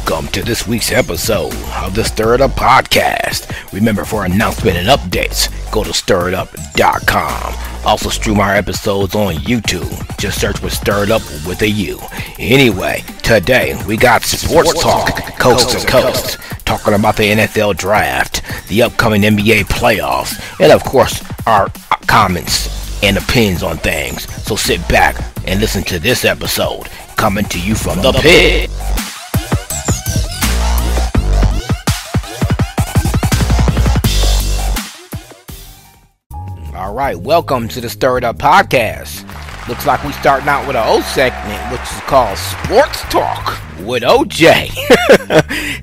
Welcome to this week's episode of the Stir It Up Podcast. Remember, for announcement and updates, go to stiritup.com. Also stream our episodes on YouTube. Just search for Stir It Up with a U. Anyway, today we got sports talk, coast to coast, talking about the NFL draft, the upcoming NBA playoffs, and of course, our comments and opinions on things. So sit back and listen to this episode, coming to you from the pit. Alright, welcome to the Stir It Up Podcast. Looks like we starting out with an old segment, which is called Sports Talk with OJ.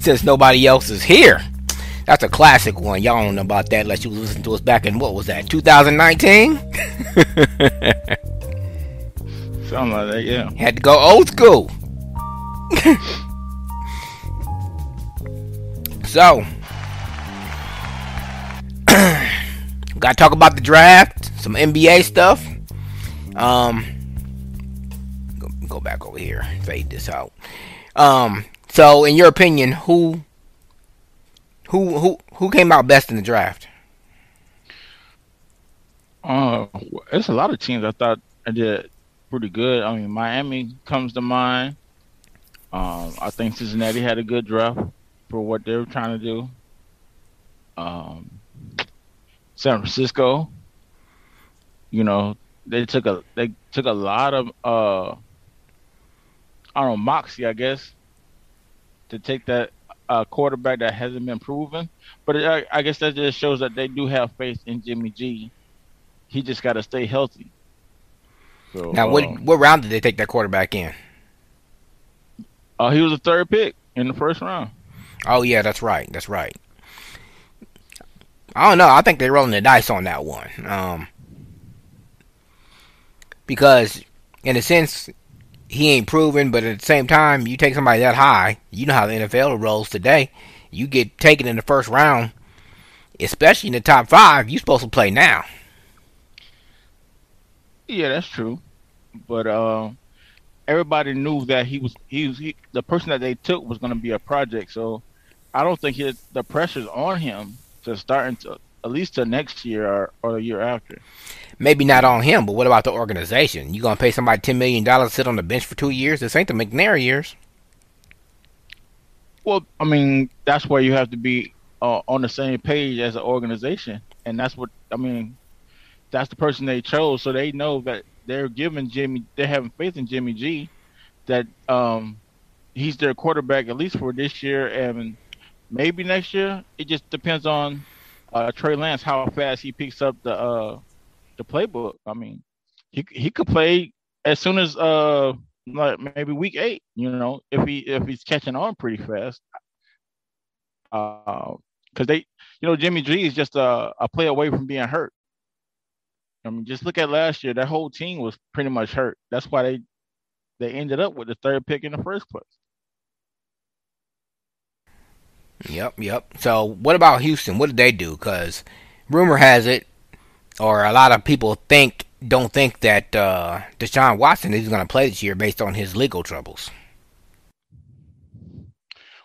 Since nobody else is here. That's a classic one. Y'all don't know about that unless you listened to us back in, what was that, 2019? Something like that, yeah. Had to go old school. So, gotta talk about the draft, some NBA stuff. Go back over here, fade this out. So in your opinion, who came out best in the draft? It's a lot of teams I thought I did pretty good. I mean, Miami comes to mind. I think Cincinnati had a good draft for what they were trying to do. San Francisco, you know, they took a lot of moxie, I guess, to take that quarterback that hasn't been proven. But I guess that just shows that they do have faith in Jimmy G. He just got to stay healthy. So, now, what round did they take that quarterback in? He was the third pick in the first round. Oh yeah, that's right. I don't know. I think they're rolling the dice on that one. Because, in a sense, he ain't proven, but at the same time, you take somebody that high, you know how the NFL rolls today. You get taken in the first round, especially in the top 5, you're supposed to play now. Yeah, that's true. But everybody knew that he was the person that they took was going to be a project. So I don't think the pressure's on him to start into at least to next year or the year after. Maybe not on him, but what about the organization? You gonna pay somebody $10 million to sit on the bench for 2 years? This ain't the McNair years. Well, I mean, that's where you have to be on the same page as an organization, and that's what I mean. That's the person they chose, so they know that they're having faith in Jimmy G, that he's their quarterback at least for this year and maybe next year. It just depends on Trey Lance, how fast he picks up the playbook. I mean, he could play as soon as like maybe week 8. You know, if he's catching on pretty fast. Because Jimmy G is just a play away from being hurt. I mean, just look at last year. That whole team was pretty much hurt. That's why they ended up with the third pick in the first place. Yep. So, what about Houston? What did they do? Because rumor has it, or a lot of people don't think that Deshaun Watson is going to play this year based on his legal troubles.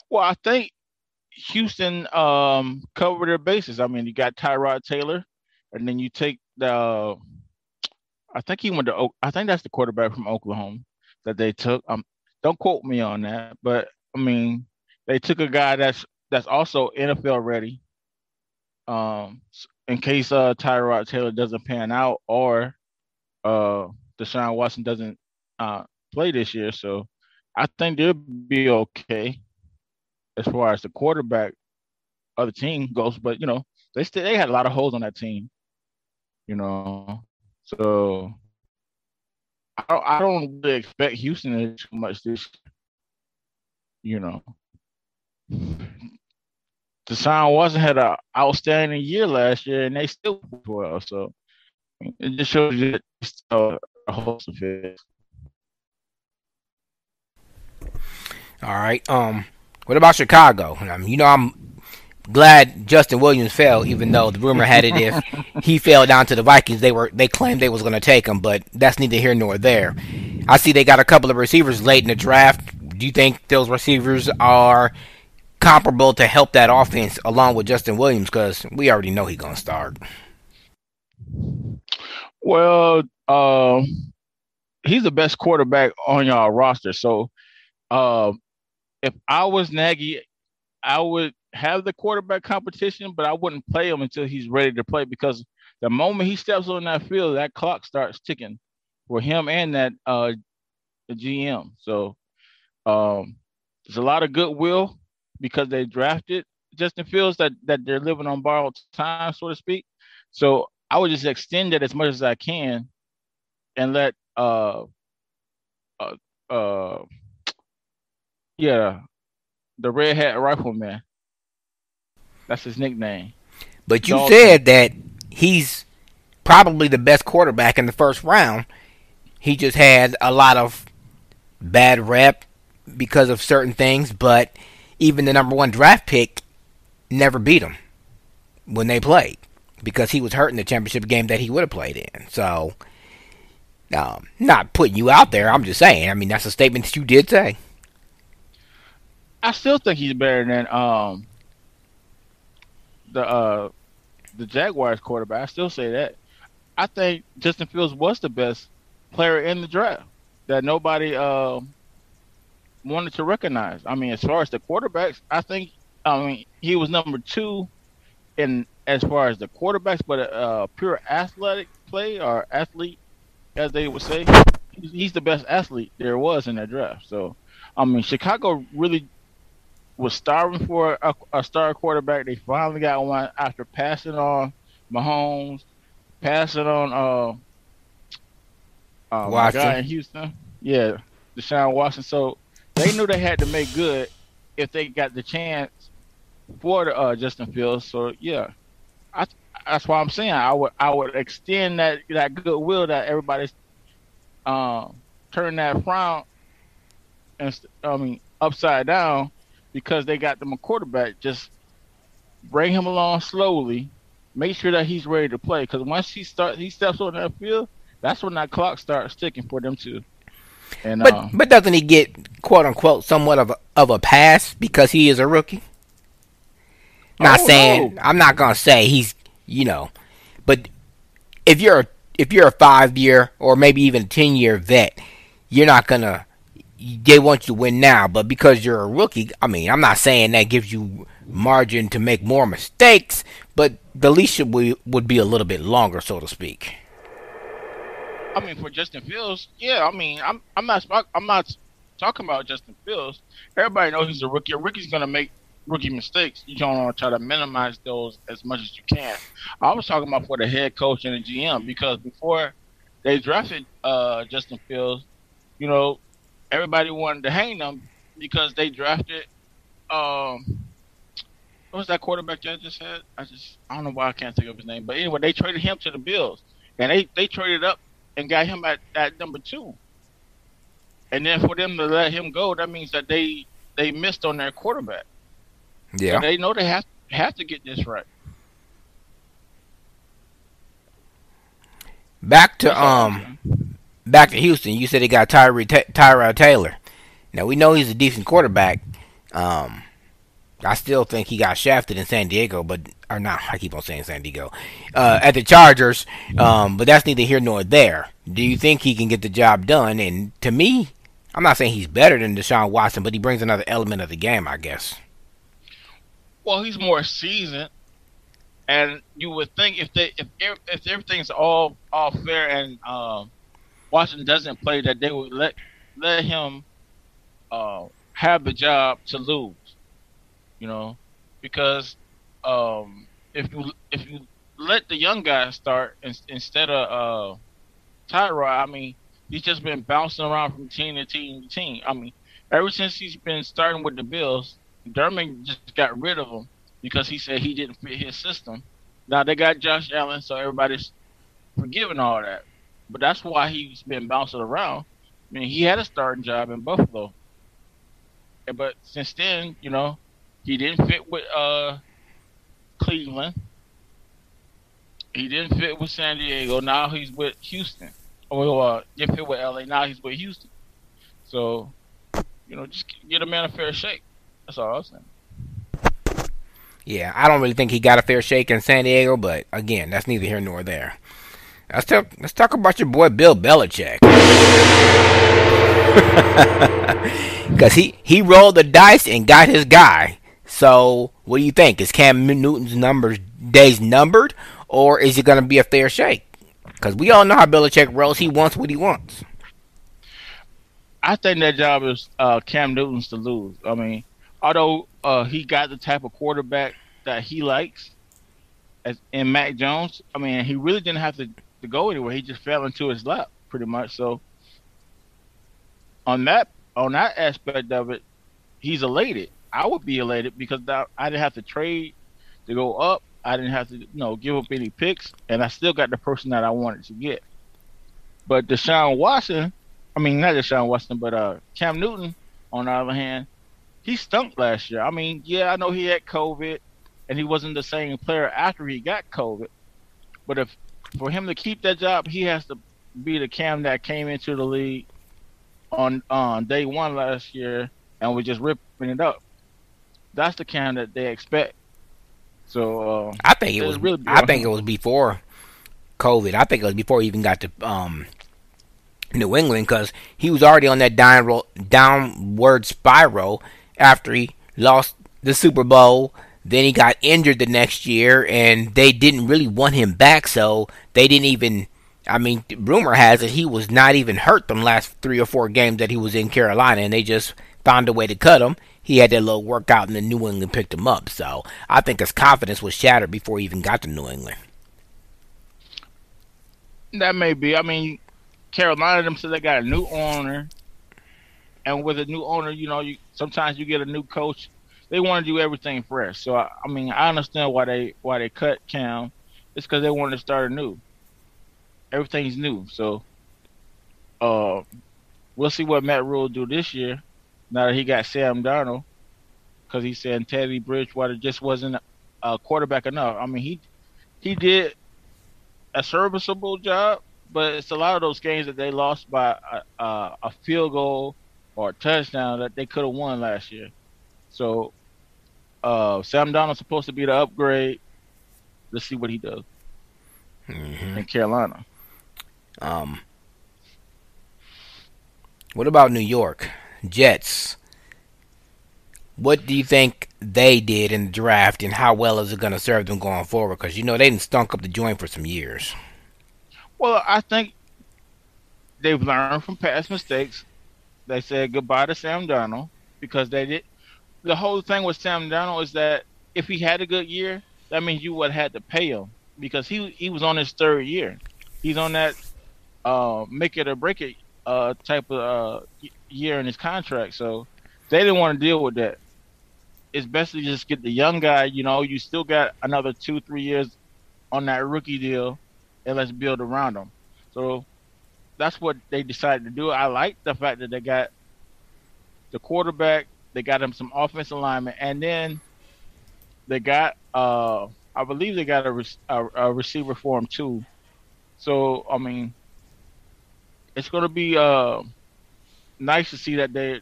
Well, I think Houston covered their bases. I mean, you got Tyrod Taylor, and then you take I think that's the quarterback from Oklahoma that they took. Don't quote me on that, but I mean, they took a guy that's also NFL ready, in case Tyrod Taylor doesn't pan out or Deshaun Watson doesn't play this year. So I think they'll be okay as far as the quarterback of the team goes. But they had a lot of holes on that team. So I don't really expect Houston to do too much this year. Deshaun Watson had an outstanding year last year, and they still played well. So it just shows you that it's still a host of it. All right. What about Chicago? I'm glad Justin Williams fell, even though the rumor had it if he fell down to the Vikings, they claimed they was going to take him, but that's neither here nor there. I see they got a couple of receivers late in the draft. do you think those receivers are comparable to help that offense along with Justin Williams? Because we already know he's gonna start. Well, he's the best quarterback on y'all roster. So, uh, if I was Nagy, I would have the quarterback competition, but I wouldn't play him until he's ready to play because the moment he steps on that field, that clock starts ticking for him and that the GM. So um, there's a lot of goodwill because they drafted Justin Fields that they're living on borrowed time, so to speak. So I would just extend it as much as I can and let uh, uh yeah, the red hat rifleman. That's his nickname. But you Dalton. said that he's probably the best quarterback in the first round. He just had a lot of bad rep because of certain things, but even the number one draft pick never beat him when they played because he was hurt in the championship game that he would have played in. So, not putting you out there, I'm just saying. I mean, that's a statement that you did say. I still think he's better than the uh the Jaguars quarterback. I still say that. I think Justin Fields was the best player in the draft that nobody wanted to recognize. I mean, as far as the quarterbacks, I mean he was number two in as far as the quarterbacks, but pure athletic play or athlete, as they would say, he's the best athlete there was in that draft. So, I mean, Chicago really was starving for a star quarterback. They finally got one after passing on Mahomes, passing on my guy Watson. in Houston, yeah, Deshaun Watson. So they knew they had to make good if they got the chance for the Justin Fields. So yeah, I, that's why I'm saying I would extend that goodwill that everybody's turn that frown and I mean upside down because they got them a quarterback. Just bring him along slowly. Make sure that he's ready to play because once he steps on that field, that's when that clock starts ticking for them too. And But doesn't he get quote unquote somewhat of a pass because he is a rookie? Not oh no, saying I'm not gonna say he's but if you're a 5 year or maybe even 10 year vet, you're not gonna. They want you to win now, but because you're a rookie, I mean, I'm not saying that gives you margin to make more mistakes, but the leash would be a little bit longer, so to speak. I mean for Justin Fields, yeah. I mean I'm not talking about Justin Fields. Everybody knows he's a rookie. A rookie's gonna make rookie mistakes. You don't want to try to minimize those as much as you can. I was talking about for the head coach and the GM because before they drafted Justin Fields, you know, everybody wanted to hang them because they drafted what was that quarterback that I just had? I don't know why I can't think of his name. But anyway, they traded him to the Bills. And they traded up and got him at number two. And then for them to let him go, that means that they missed on their quarterback. So Yeah. they know they have to get this right. Back to That's all I'm saying. back to Houston. You said they got Tyrod Taylor. Now we know he's a decent quarterback. Um, I still think he got shafted in San Diego, but or not. I keep on saying San Diego at the Chargers. But that's neither here nor there. Do you think he can get the job done? And to me, I'm not saying he's better than Deshaun Watson, but he brings another element of the game, I guess. Well, he's more seasoned, and you would think if everything's all fair and Washington doesn't play, that they would let him have the job to lose. You know, because if you let the young guys start instead of Tyrod, I mean, he's just been bouncing around from team to team to team. I mean, ever since he's been starting with the Bills, Derman just got rid of him because he said he didn't fit his system. Now they got Josh Allen, so everybody's forgiving all that. But that's why he's been bouncing around. I mean, he had a starting job in Buffalo, but since then, you know, he didn't fit with Cleveland. He didn't fit with San Diego. Now he's with Houston. Or didn't fit with LA. Now he's with Houston. So Just get a man a fair shake. That's all I was saying. Yeah, I don't really think he got a fair shake in San Diego, but again, that's neither here nor there. Let's talk about your boy Bill Belichick. Because he rolled the dice and got his guy. So, what do you think? Is Cam Newton's days numbered, or is it going to be a fair shake? Because we all know how Belichick rolls. He wants what he wants. I think that job is Cam Newton's to lose. I mean, although he got the type of quarterback that he likes, in Mac Jones, I mean, he really didn't have to go anywhere. He just fell into his lap, pretty much. So on that aspect of it, he's elated. I would be elated because I didn't have to trade to go up. I didn't have to, give up any picks, and I still got the person that I wanted to get. But Deshaun Watson, I mean, not Deshaun Watson, but Cam Newton, on the other hand, he stunk last year. I mean, yeah, I know he had COVID, and he wasn't the same player after he got COVID. But if for him to keep that job, he has to be the Cam that came into the league on day one last year and was just ripping it up. That's the Cam that they expect. So I think it was. Really I think it was before COVID. I think it was before he even got to New England, because he was already on that downward spiral after he lost the Super Bowl. Then he got injured the next year, and they didn't really want him back, so they didn't even. I mean, rumor has it he was not even hurt them last 3 or 4 games that he was in Carolina, and they just found a way to cut him. He had that little workout, and then New England picked him up. So I think his confidence was shattered before he even got to New England. That may be. I mean, Carolina them said they got a new owner, and with a new owner, sometimes you get a new coach. They want to do everything fresh. So I mean, I understand why they cut Cam. It's because they wanted to start anew. Everything's new. So we'll see what Matt Rule do this year. Now that he got Sam Darnold, because he said Teddy Bridgewater just wasn't a quarterback enough. I mean, he did a serviceable job, but it's a lot of those games that they lost by a field goal or a touchdown that they could have won last year. So Sam Darnold's supposed to be the upgrade. Let's see what he does in Carolina. What about New York Jets? What do you think they did in the draft, and how well is it going to serve them going forward? Because they didn't stunk up the joint for some years. Well, I think they've learned from past mistakes. They said goodbye to Sam Darnold because they did. The whole thing with Sam Darnold is that if he had a good year, that means you would have had to pay him because he was on his 3rd year. He's on that make it or break it type of year in his contract. So they didn't want to deal with that. It's best to just get the young guy. You still got another 2-3 years on that rookie deal, and let's build around him. So that's what they decided to do. I like the fact that they got the quarterback, they got him some offensive linemen, and then they got I believe they got a receiver for him too. So I mean, it's going to be nice to see that they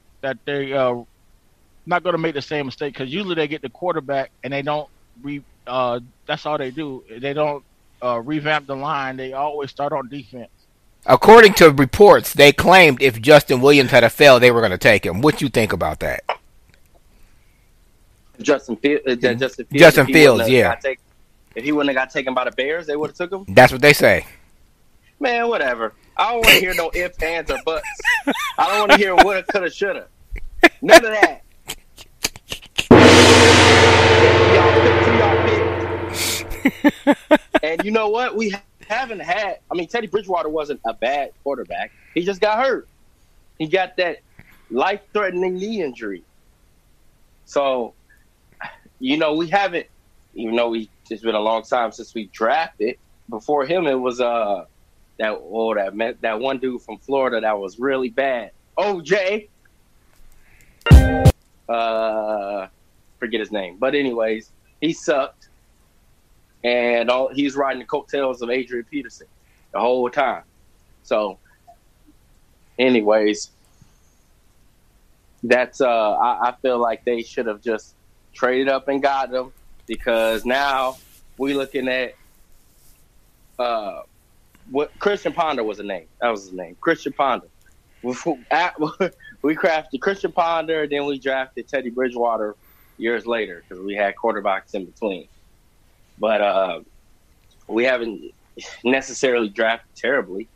not going to make the same mistake, because usually they get the quarterback and they don't that's all they do. They don't revamp the line. They always start on defense. According to reports, they claimed if Justin Williams had failed, they were going to take him. What you think about that? Justin Fields, yeah. If he wouldn't have got taken by the Bears, they would have took him? That's what they say. Man, whatever. I don't want to hear no ifs, ands, or buts. I don't want to hear woulda, coulda, shoulda. None of that. And you know what? We haven't had. I mean, Teddy Bridgewater wasn't a bad quarterback. He just got hurt. He got that life-threatening knee injury. So, we haven't. Even though it's been a long time since we drafted. Before him, it was that one dude from Florida that was really bad. OJ. Forget his name. But anyways, he sucked. And he's riding the coattails of Adrian Peterson the whole time. So, anyways, That's I feel like they should have just traded up and got them, because now we looking at what Christian Ponder was the name. That was his name, Christian Ponder. We crafted Christian Ponder, then we drafted Teddy Bridgewater years later because we had quarterbacks in between. But we haven't necessarily drafted terribly,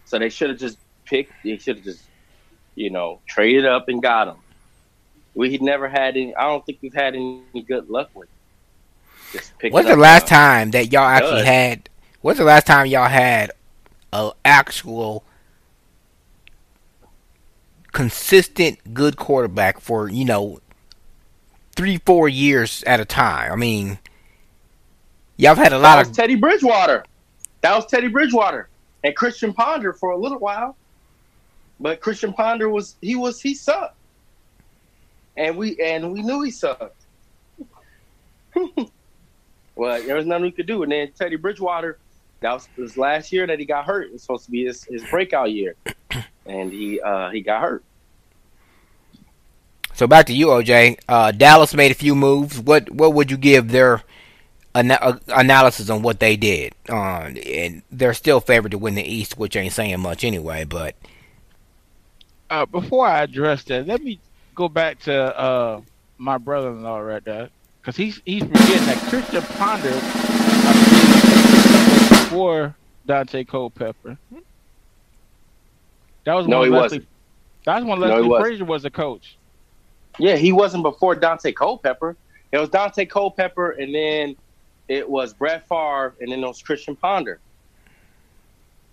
so they should have just picked. They should have just, traded up and got them. We had never had any. I don't think we've had any good luck with just picking. What's the last time that y'all actually had? What's the last time y'all had an actual consistent good quarterback for 3-4 years at a time? I mean, y'all have had a lot of Teddy Bridgewater. That was Teddy Bridgewater and Christian Ponder for a little while, but Christian Ponder he sucked, and we knew he sucked. Well, there was nothing we could do, and then Teddy Bridgewater. That was his last year that he got hurt. It was supposed to be his breakout year, and he got hurt. So back to you, OJ. Dallas made a few moves. What would you give their analysis on what they did? And they're still favored to win the East, which ain't saying much anyway. But before I address that, let me go back to my brother-in-law right there, because he's forgetting that Christian Ponder before Dante Culpepper. That was no, when he Leslie, wasn't. That's when Leslie Frazier was the coach. Yeah, he wasn't before Dante Culpepper. It was Dante Culpepper, and then it was Brett Favre, and then it was Christian Ponder.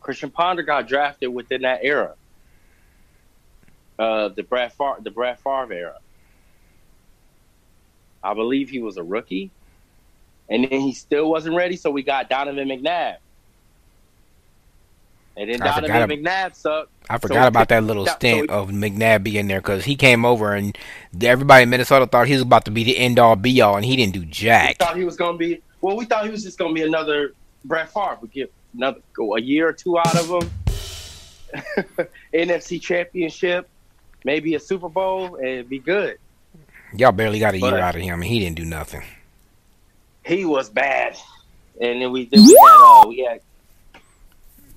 Christian Ponder got drafted within that era, the Brett Favre era. I believe he was a rookie, and then he still wasn't ready, so we got Donovan McNabb. And then Donovan McNabb sucked. I forgot about that little stint of McNabb being there, because he came over and everybody in Minnesota thought he was about to be the end-all, be-all, and he didn't do jack. We thought he was going to be – well, we thought he was just going to be another Brett Favre. We get a year or two out of him, NFC Championship, maybe a Super Bowl, and it'd be good. Y'all barely got a year out of him, and he didn't do nothing. He was bad. And then we had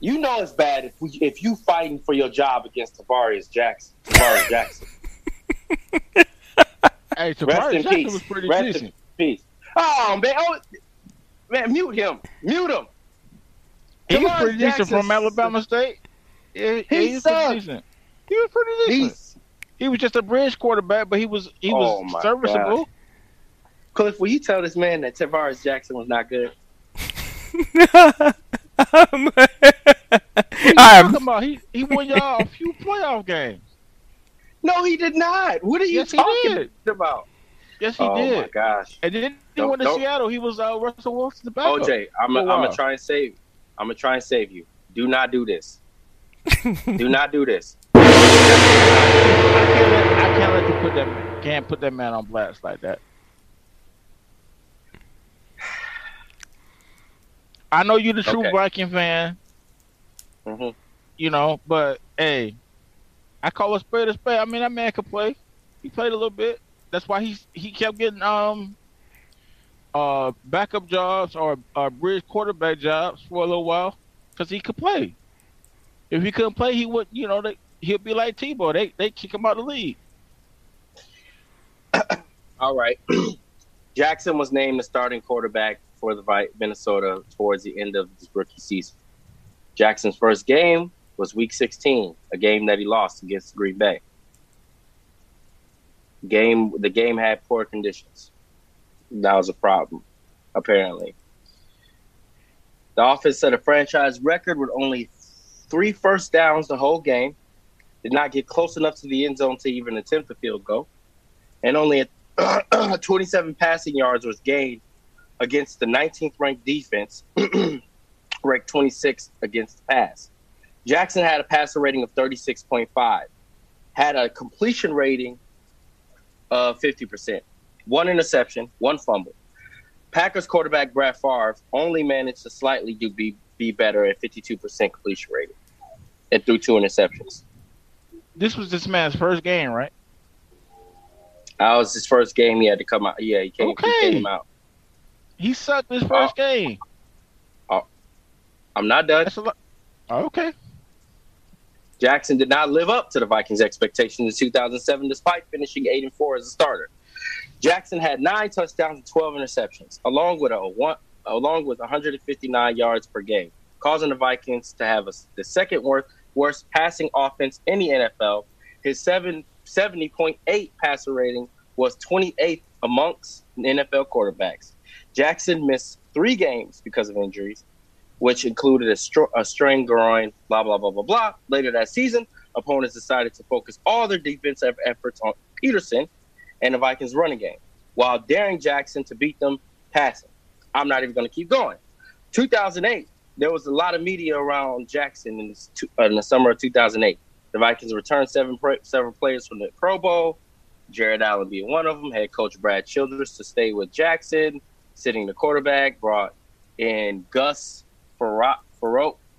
it's bad if you fighting for your job against Tavares Jackson. Hey, Tavares Jackson was pretty decent. In peace. Oh man, mute him. Mute him. He was pretty decent from Alabama State. Yeah, he was pretty decent. He was pretty decent. He was just a bridge quarterback, but he was serviceable. God. Cliff, will you tell this man that Tavares Jackson was not good? What are you talking about? He won y'all a few playoff games. No, he did not. What are you talking about? Yes, he did. Oh my gosh! And then he went to Seattle. He was Russell Wilson's backup. OJ, I'm gonna try and save. I'm gonna try and save you. Do not do this. Do not do this. I can't let you put that man on blast like that. I know you're the true Viking fan. Mm-hmm. But hey, I call a spade a spade. I mean, that man could play. He played a little bit. That's why he kept getting backup jobs or bridge quarterback jobs for a little while, because he could play. If he couldn't play, he would. He'll be like Tebow. They kick him out of the league. All right. Jackson was named the starting quarterback for the Minnesota towards the end of his rookie season. Jackson's first game was Week 16, a game that he lost against Green Bay. The game had poor conditions. That was a problem, apparently. The offense set a franchise record with only 3 first downs the whole game. Did not get close enough to the end zone to even attempt a field goal. And only 27 passing yards was gained against the 19th ranked defense, ranked 26th against the pass. Jackson had a passer rating of 36.5, had a completion rating of 50%, 1 interception, 1 fumble. Packers quarterback Brett Favre only managed to slightly be better at 52% completion rating and threw 2 interceptions. This was this man's first game, right? That was his first game. He had to come out. Yeah, he came. He Okay. came out. He sucked his first game. I'm not done. That's a lot. Okay. Jackson did not live up to the Vikings' expectations in 2007, despite finishing 8-4 as a starter. Jackson had 9 touchdowns and 12 interceptions, along with 159 yards per game, causing the Vikings to have the second worst passing offense in the NFL. His 70.8 passer rating was 28th amongst NFL quarterbacks. Jackson missed 3 games because of injuries, which included a strained groin, blah, blah, blah, blah, blah. Later that season, opponents decided to focus all their defensive efforts on Peterson and the Vikings' running game, while daring Jackson to beat them passing. I'm not even going to keep going. 2008, there was a lot of media around Jackson in the summer of 2008. The Vikings returned several players from the Pro Bowl, Jared Allen being one of them, head coach Brad Childress to stay with Jackson, sitting the quarterback, brought in Gus Ferrote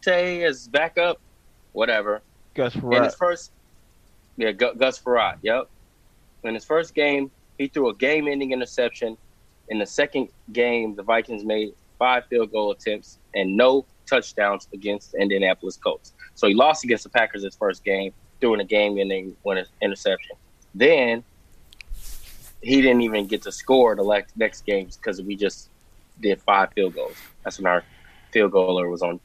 as backup, whatever. Gus In Ferrotte. his first, Gus Ferrotte, yep. In his first game, he threw a game-ending interception. In the second game, the Vikings made 5 field goal attempts and no touchdowns against the Indianapolis Colts. So he lost against the Packers his first game, throwing a game-ending interception. Then he didn't even get to score the next games because we just did 5 field goals. That's when our field goaler was on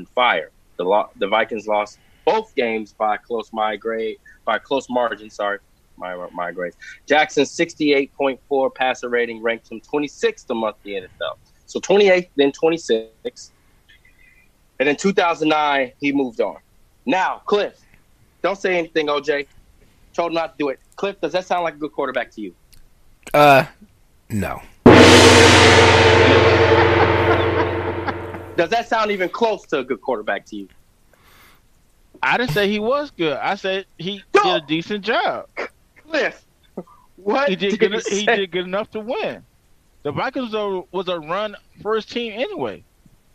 fire. The Vikings lost both games by close margin. Sorry, my grades. Jackson's 68.4 passer rating ranked him 26th among the NFL. So 28th, then 26th. And in 2009, he moved on. Now, Cliff, don't say anything, OJ. Told him not to do it. Cliff, does that sound like a good quarterback to you? No. Does that sound even close to a good quarterback to you? I didn't say he was good. I said he did a decent job. Cliff, what He did good enough to win. The Vikings was a run first team anyway.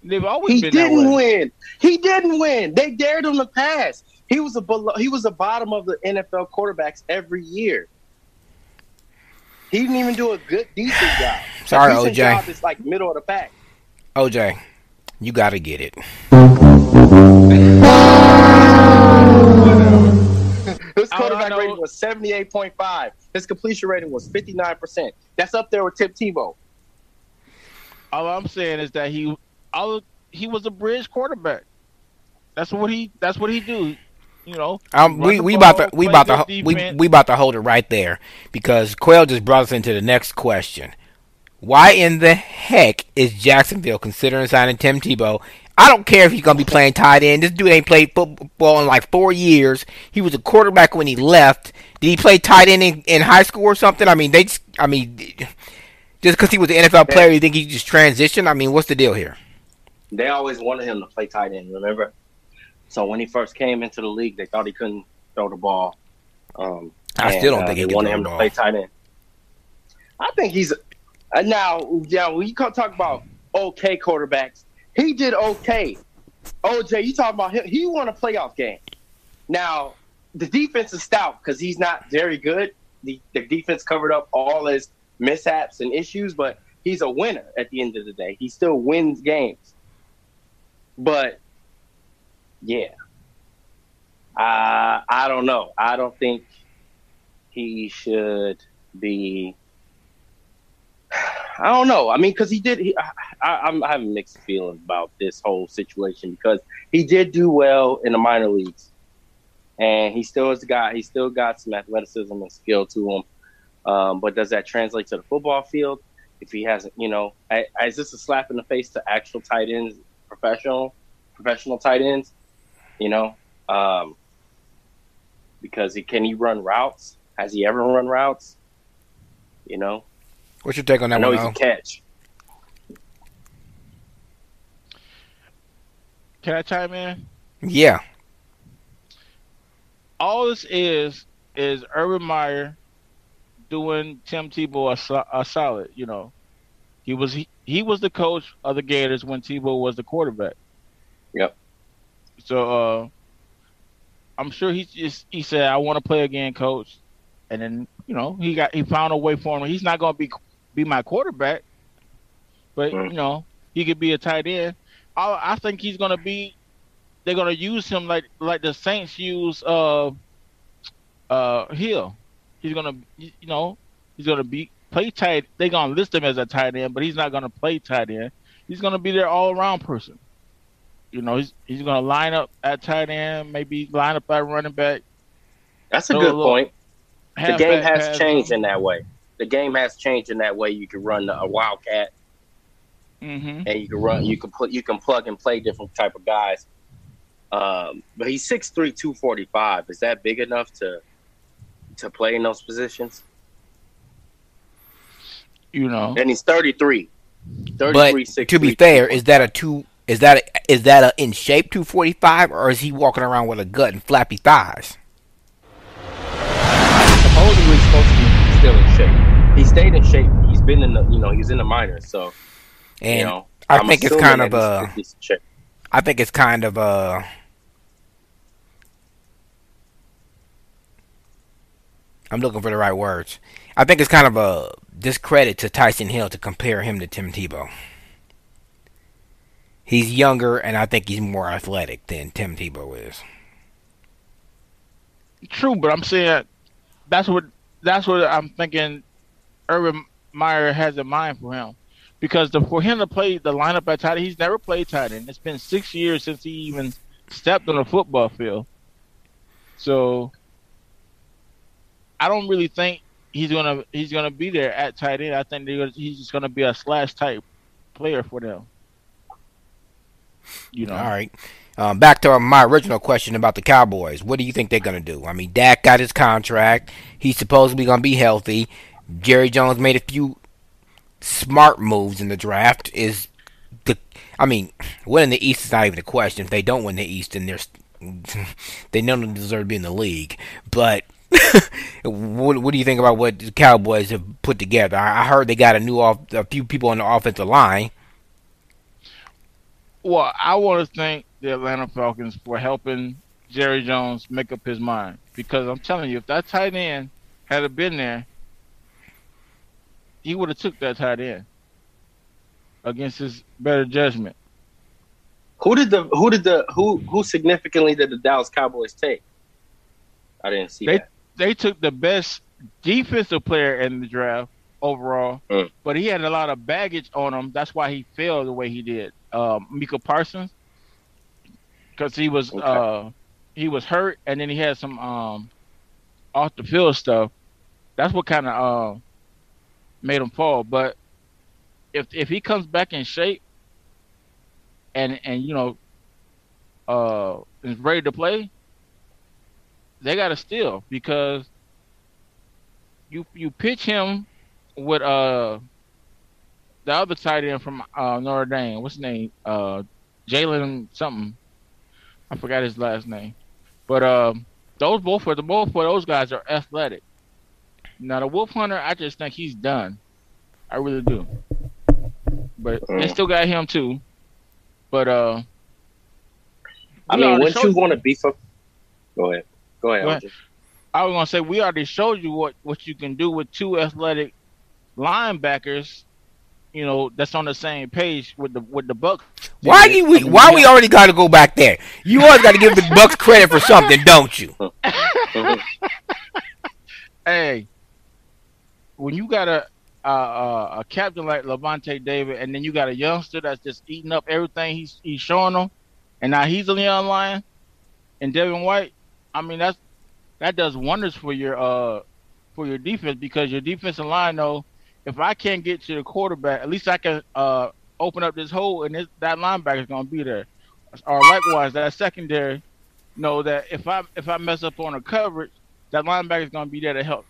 They've always been that way. He didn't win. They dared him to pass. He was a bottom of the NFL quarterbacks every year. He didn't even do a decent job. Sorry, decent OJ. Job is like middle of the pack. OJ, you got to get it. His quarterback rating was 78.5. His completion rating was 59%. That's up there with Tim Tebow. All I'm saying is that he was a bridge quarterback. That's what he do. You know, we about to hold it right there because Quail just brought us into the next question. Why in the heck is Jacksonville considering signing Tim Tebow? I don't care if he's gonna be playing tight end. This dude ain't played football in like 4 years. He was a quarterback when he left. Did he play tight end in high school or something? I mean, just because he was an NFL player, you think he just transitioned? I mean, what's the deal here? They always wanted him to play tight end. Remember? So when he first came into the league, they thought he couldn't throw the ball. I still don't think he can wanted throw him the to ball. play tight end. I think he's now. When you talk about okay quarterbacks, he did okay. OJ, you talking about him? He won a playoff game. Now the defense is stout because he's not very good. The defense covered up all his mishaps and issues, but he's a winner at the end of the day. He still wins games. But yeah, I don't know. I don't think he should be. I don't know. I mean, because he did. I have a mixed feeling about this whole situation because he did do well in the minor leagues, and he still is the guy. He still got some athleticism and skill to him. But does that translate to the football field? If he hasn't, is this a slap in the face to actual tight ends, professional tight ends? Because can he run routes? Has he ever run routes? What's your take on that I know one? he can catch. Can I chime in? Yeah. All this is Urban Meyer doing Tim Tebow a solid. He was the coach of the Gators when Tebow was the quarterback. Yep. So I'm sure he said, "I want to play again, coach," and then he found a way for him. He's not gonna be my quarterback, but he could be a tight end. I think he's gonna be. They're gonna use him like the Saints use Hill. He's gonna he's gonna be play tight. They're gonna list him as a tight end, but he's not gonna play tight end. He's gonna be their all around person. He's gonna line up at tight end, maybe line up at running back. That's a good point. The game has changed in that way. The game has changed in that way. You can run a wildcat, and you can run. You can plug and play different type of guys. But he's 6'3", 245. Is that big enough to play in those positions? And he's 33. But to be fair, is that a in shape 245, or is he walking around with a gut and flappy thighs? Supposedly he's supposed to be still in shape. He stayed in shape. He's been in the he's in the minors, so I think it's kind of I think it's kind of I'm looking for the right words. I think it's kind of a discredit to Tyson Hill to compare him to Tim Tebow. He's younger, and I think he's more athletic than Tim Tebow is. True, but I'm saying that's what I'm thinking. Urban Meyer has in mind for him, because for him to play the lineup at tight end, he's never played tight end. It's been 6 years since he even stepped on a football field. So I don't really think he's gonna be there at tight end. I think he's just gonna be a slash type player for them. All right. Back to my original question about the Cowboys. What do you think they're gonna do? I mean, Dak got his contract. He's supposedly gonna be healthy. Jerry Jones made a few smart moves in the draft. Winning the East is not even a question. If they don't win the East, then they don't deserve to be in the league. But what do you think about what the Cowboys have put together? I heard they got a few people on the offensive line. Well, I want to thank the Atlanta Falcons for helping Jerry Jones make up his mind, because I'm telling you, if that tight end had been there, he would have took that tight end against his better judgment. Who significantly did the Dallas Cowboys take? I didn't see that. They took the best defensive player in the draft overall, but he had a lot of baggage on him. That's why he failed the way he did. Micah Parsons, because he was hurt, and then he had some off the field stuff. That's what kind of made him fall. But if he comes back in shape and is ready to play, they got to steal, because you pitch him with the other tight end from Notre Dame. What's his name? Jalen something. I forgot his last name. But both of those guys are athletic. Now the Wolf Hunter, I just think he's done. I really do. But they still got him too. But wouldn't you want to beef up? Go ahead. I was gonna say, we already showed you what you can do with two athletic linebackers. That's on the same page with the Bucks. Why we already got to go back there? You always got to give the Bucks credit for something, don't you? Hey, when you got a captain like Levante David, and then you got a youngster that's just eating up everything he's showing them, and now he's a Leon Lion and Devin White. I mean, that does wonders for your defense, because your defensive line know, if I can't get to the quarterback, at least I can open up this hole, and that linebacker is going to be there. Or likewise, that secondary know that if I mess up on a coverage, that linebacker is going to be there to help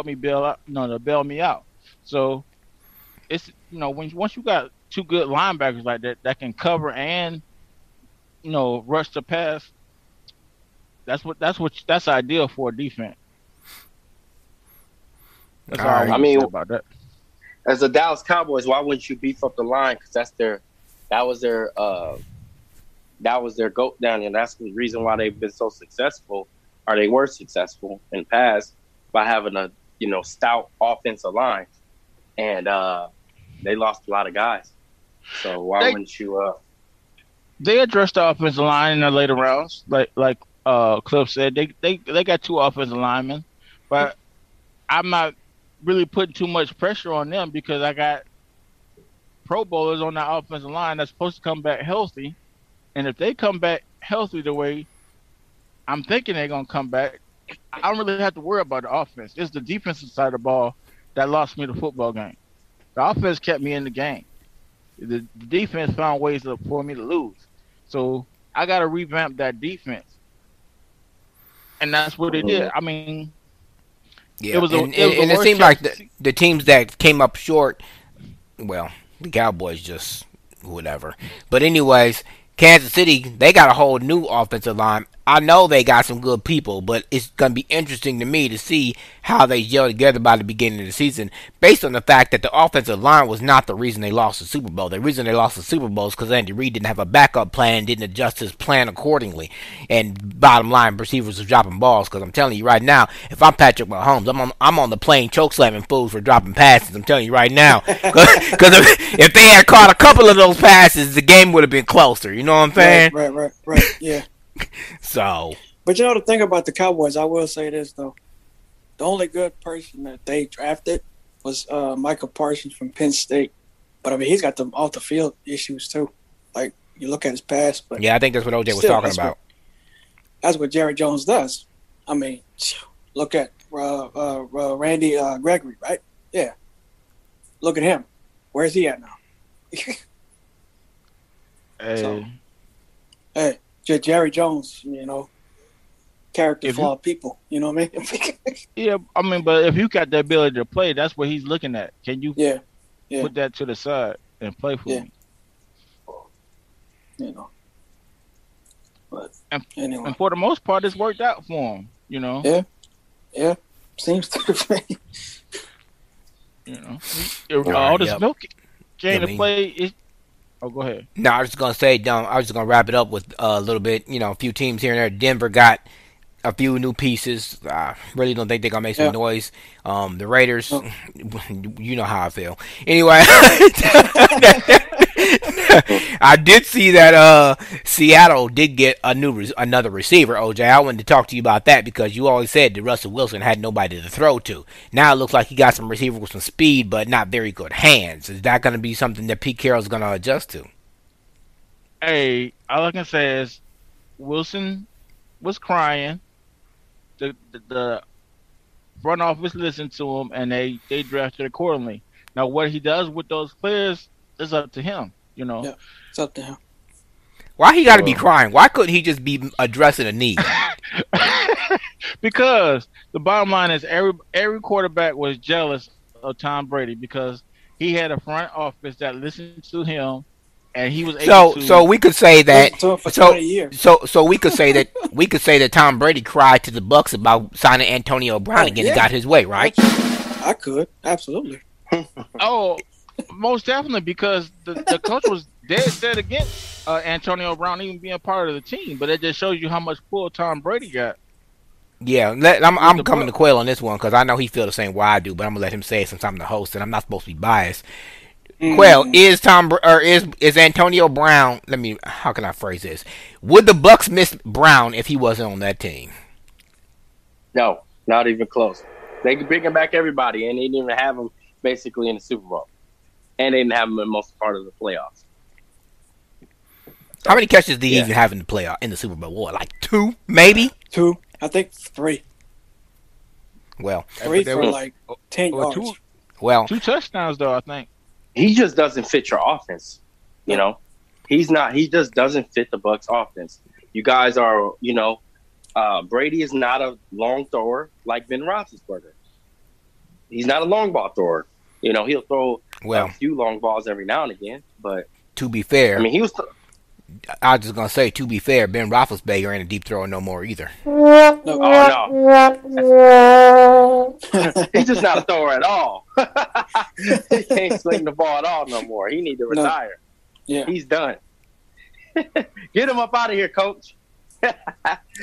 me bail me out. So it's once you got two good linebackers like that can cover and rush the pass, that's ideal for a defense. That's all I mean about that. As the Dallas Cowboys, why wouldn't you beef up the line? Because that was their goat down there. That's the reason why they've been so successful, or they were successful in the past, by having stout offensive line, and they lost a lot of guys. So why wouldn't you? They addressed the offensive line in the later rounds, like Cliff said. They got 2 offensive linemen, but I'm not really putting too much pressure on them because I got Pro Bowlers on that offensive line that's supposed to come back healthy, and if they come back healthy the way I'm thinking they're gonna come back, I don't really have to worry about the offense. It's the defensive side of the ball that lost me the football game. The offense kept me in the game. The defense found ways for me to lose. So I got to revamp that defense, and that's what they did. I mean, yeah, it seemed like the teams that came up short. Well, the Cowboys just whatever. But anyways, Kansas City, they got a whole new offensive line. I know they got some good people, but it's going to be interesting to me to see how they gel together by the beginning of the season, based on the fact that the offensive line was not the reason they lost the Super Bowl. The reason they lost the Super Bowl is because Andy Reid didn't have a backup plan, didn't adjust his plan accordingly, and bottom line, receivers was dropping balls. Because I'm telling you right now, if I'm Patrick Mahomes, I'm on the plane choke slamming fools for dropping passes. I'm telling you right now, because if they had caught a couple of those passes, the game would have been closer. You know what I'm saying? Right. Yeah. So, but the thing about the Cowboys, I will say this though: the only good person that they drafted was Michael Parsons from Penn State. But I mean, he's got them off the field issues too. Like you look at his past. But yeah, I think that's what OJ was talking about. That's what Jerry Jones does. I mean, look at Randy Gregory, right? Yeah. Look at him. Where's he at now? Hey. Jerry Jones, character flawed people. You know what I mean? Yeah, I mean, but if you got the ability to play, that's what he's looking at. Can you put that to the side and play for me? But anyway. And for the most part, it's worked out for him. Yeah, seems to be. All this milk came to play. Oh, go ahead. No, I was just going to say, I was just going to wrap it up with a little bit, a few teams here and there. Denver got a few new pieces. I really don't think they're going to make some noise. The Raiders, you know how I feel. Anyway, I did see that Seattle did get another receiver, OJ. I wanted to talk to you about that because you always said that Russell Wilson had nobody to throw to. Now it looks like he got some receiver with some speed, but not very good hands. Is that going to be something that Pete Carroll's going to adjust to? Hey, all I can say is Wilson was crying. The front office listened to him, and they drafted accordingly. Now, what he does with those players is up to him. Yeah, it's up to him. Why he got to be crying? Why couldn't he just be addressing a need? Because the bottom line is every quarterback was jealous of Tom Brady because he had a front office that listened to him, and he was able to. So we could say that. For 20 years. So we could say that Tom Brady cried to the Bucs about signing Antonio Brown again and got his way, right? I could absolutely. Oh. Most definitely, because the coach was dead set against Antonio Brown even being part of the team, but it just shows you how much pull Tom Brady got. Yeah, I'm coming to Quail on this one because I know he feels the same way I do, but I'm gonna let him say it since I'm the host and I'm not supposed to be biased. Quail, is Antonio Brown? How can I phrase this? Would the Bucs miss Brown if he wasn't on that team? No, not even close. They could bring back everybody, and they didn't even have him basically in the Super Bowl. And they didn't have him in most part of the playoffs. How many catches did he even have in the Super Bowl? What, like 2, maybe? 2, I think 3. Well, 3 for like 10 yards. 2 touchdowns though, I think. He just doesn't fit your offense. He's not. He just doesn't fit the Bucs offense. You guys are. Brady is not a long thrower like Ben Roethlisberger. He's not a long ball thrower. He'll throw a few long balls every now and again, but to be fair, I mean, he was. I was just gonna say, to be fair, Ben Roethlisberger ain't a deep thrower no more either. No. He's just not a thrower at all. He can't sling the ball at all no more. He need to retire. Yeah, he's done. Get him up out of here, coach.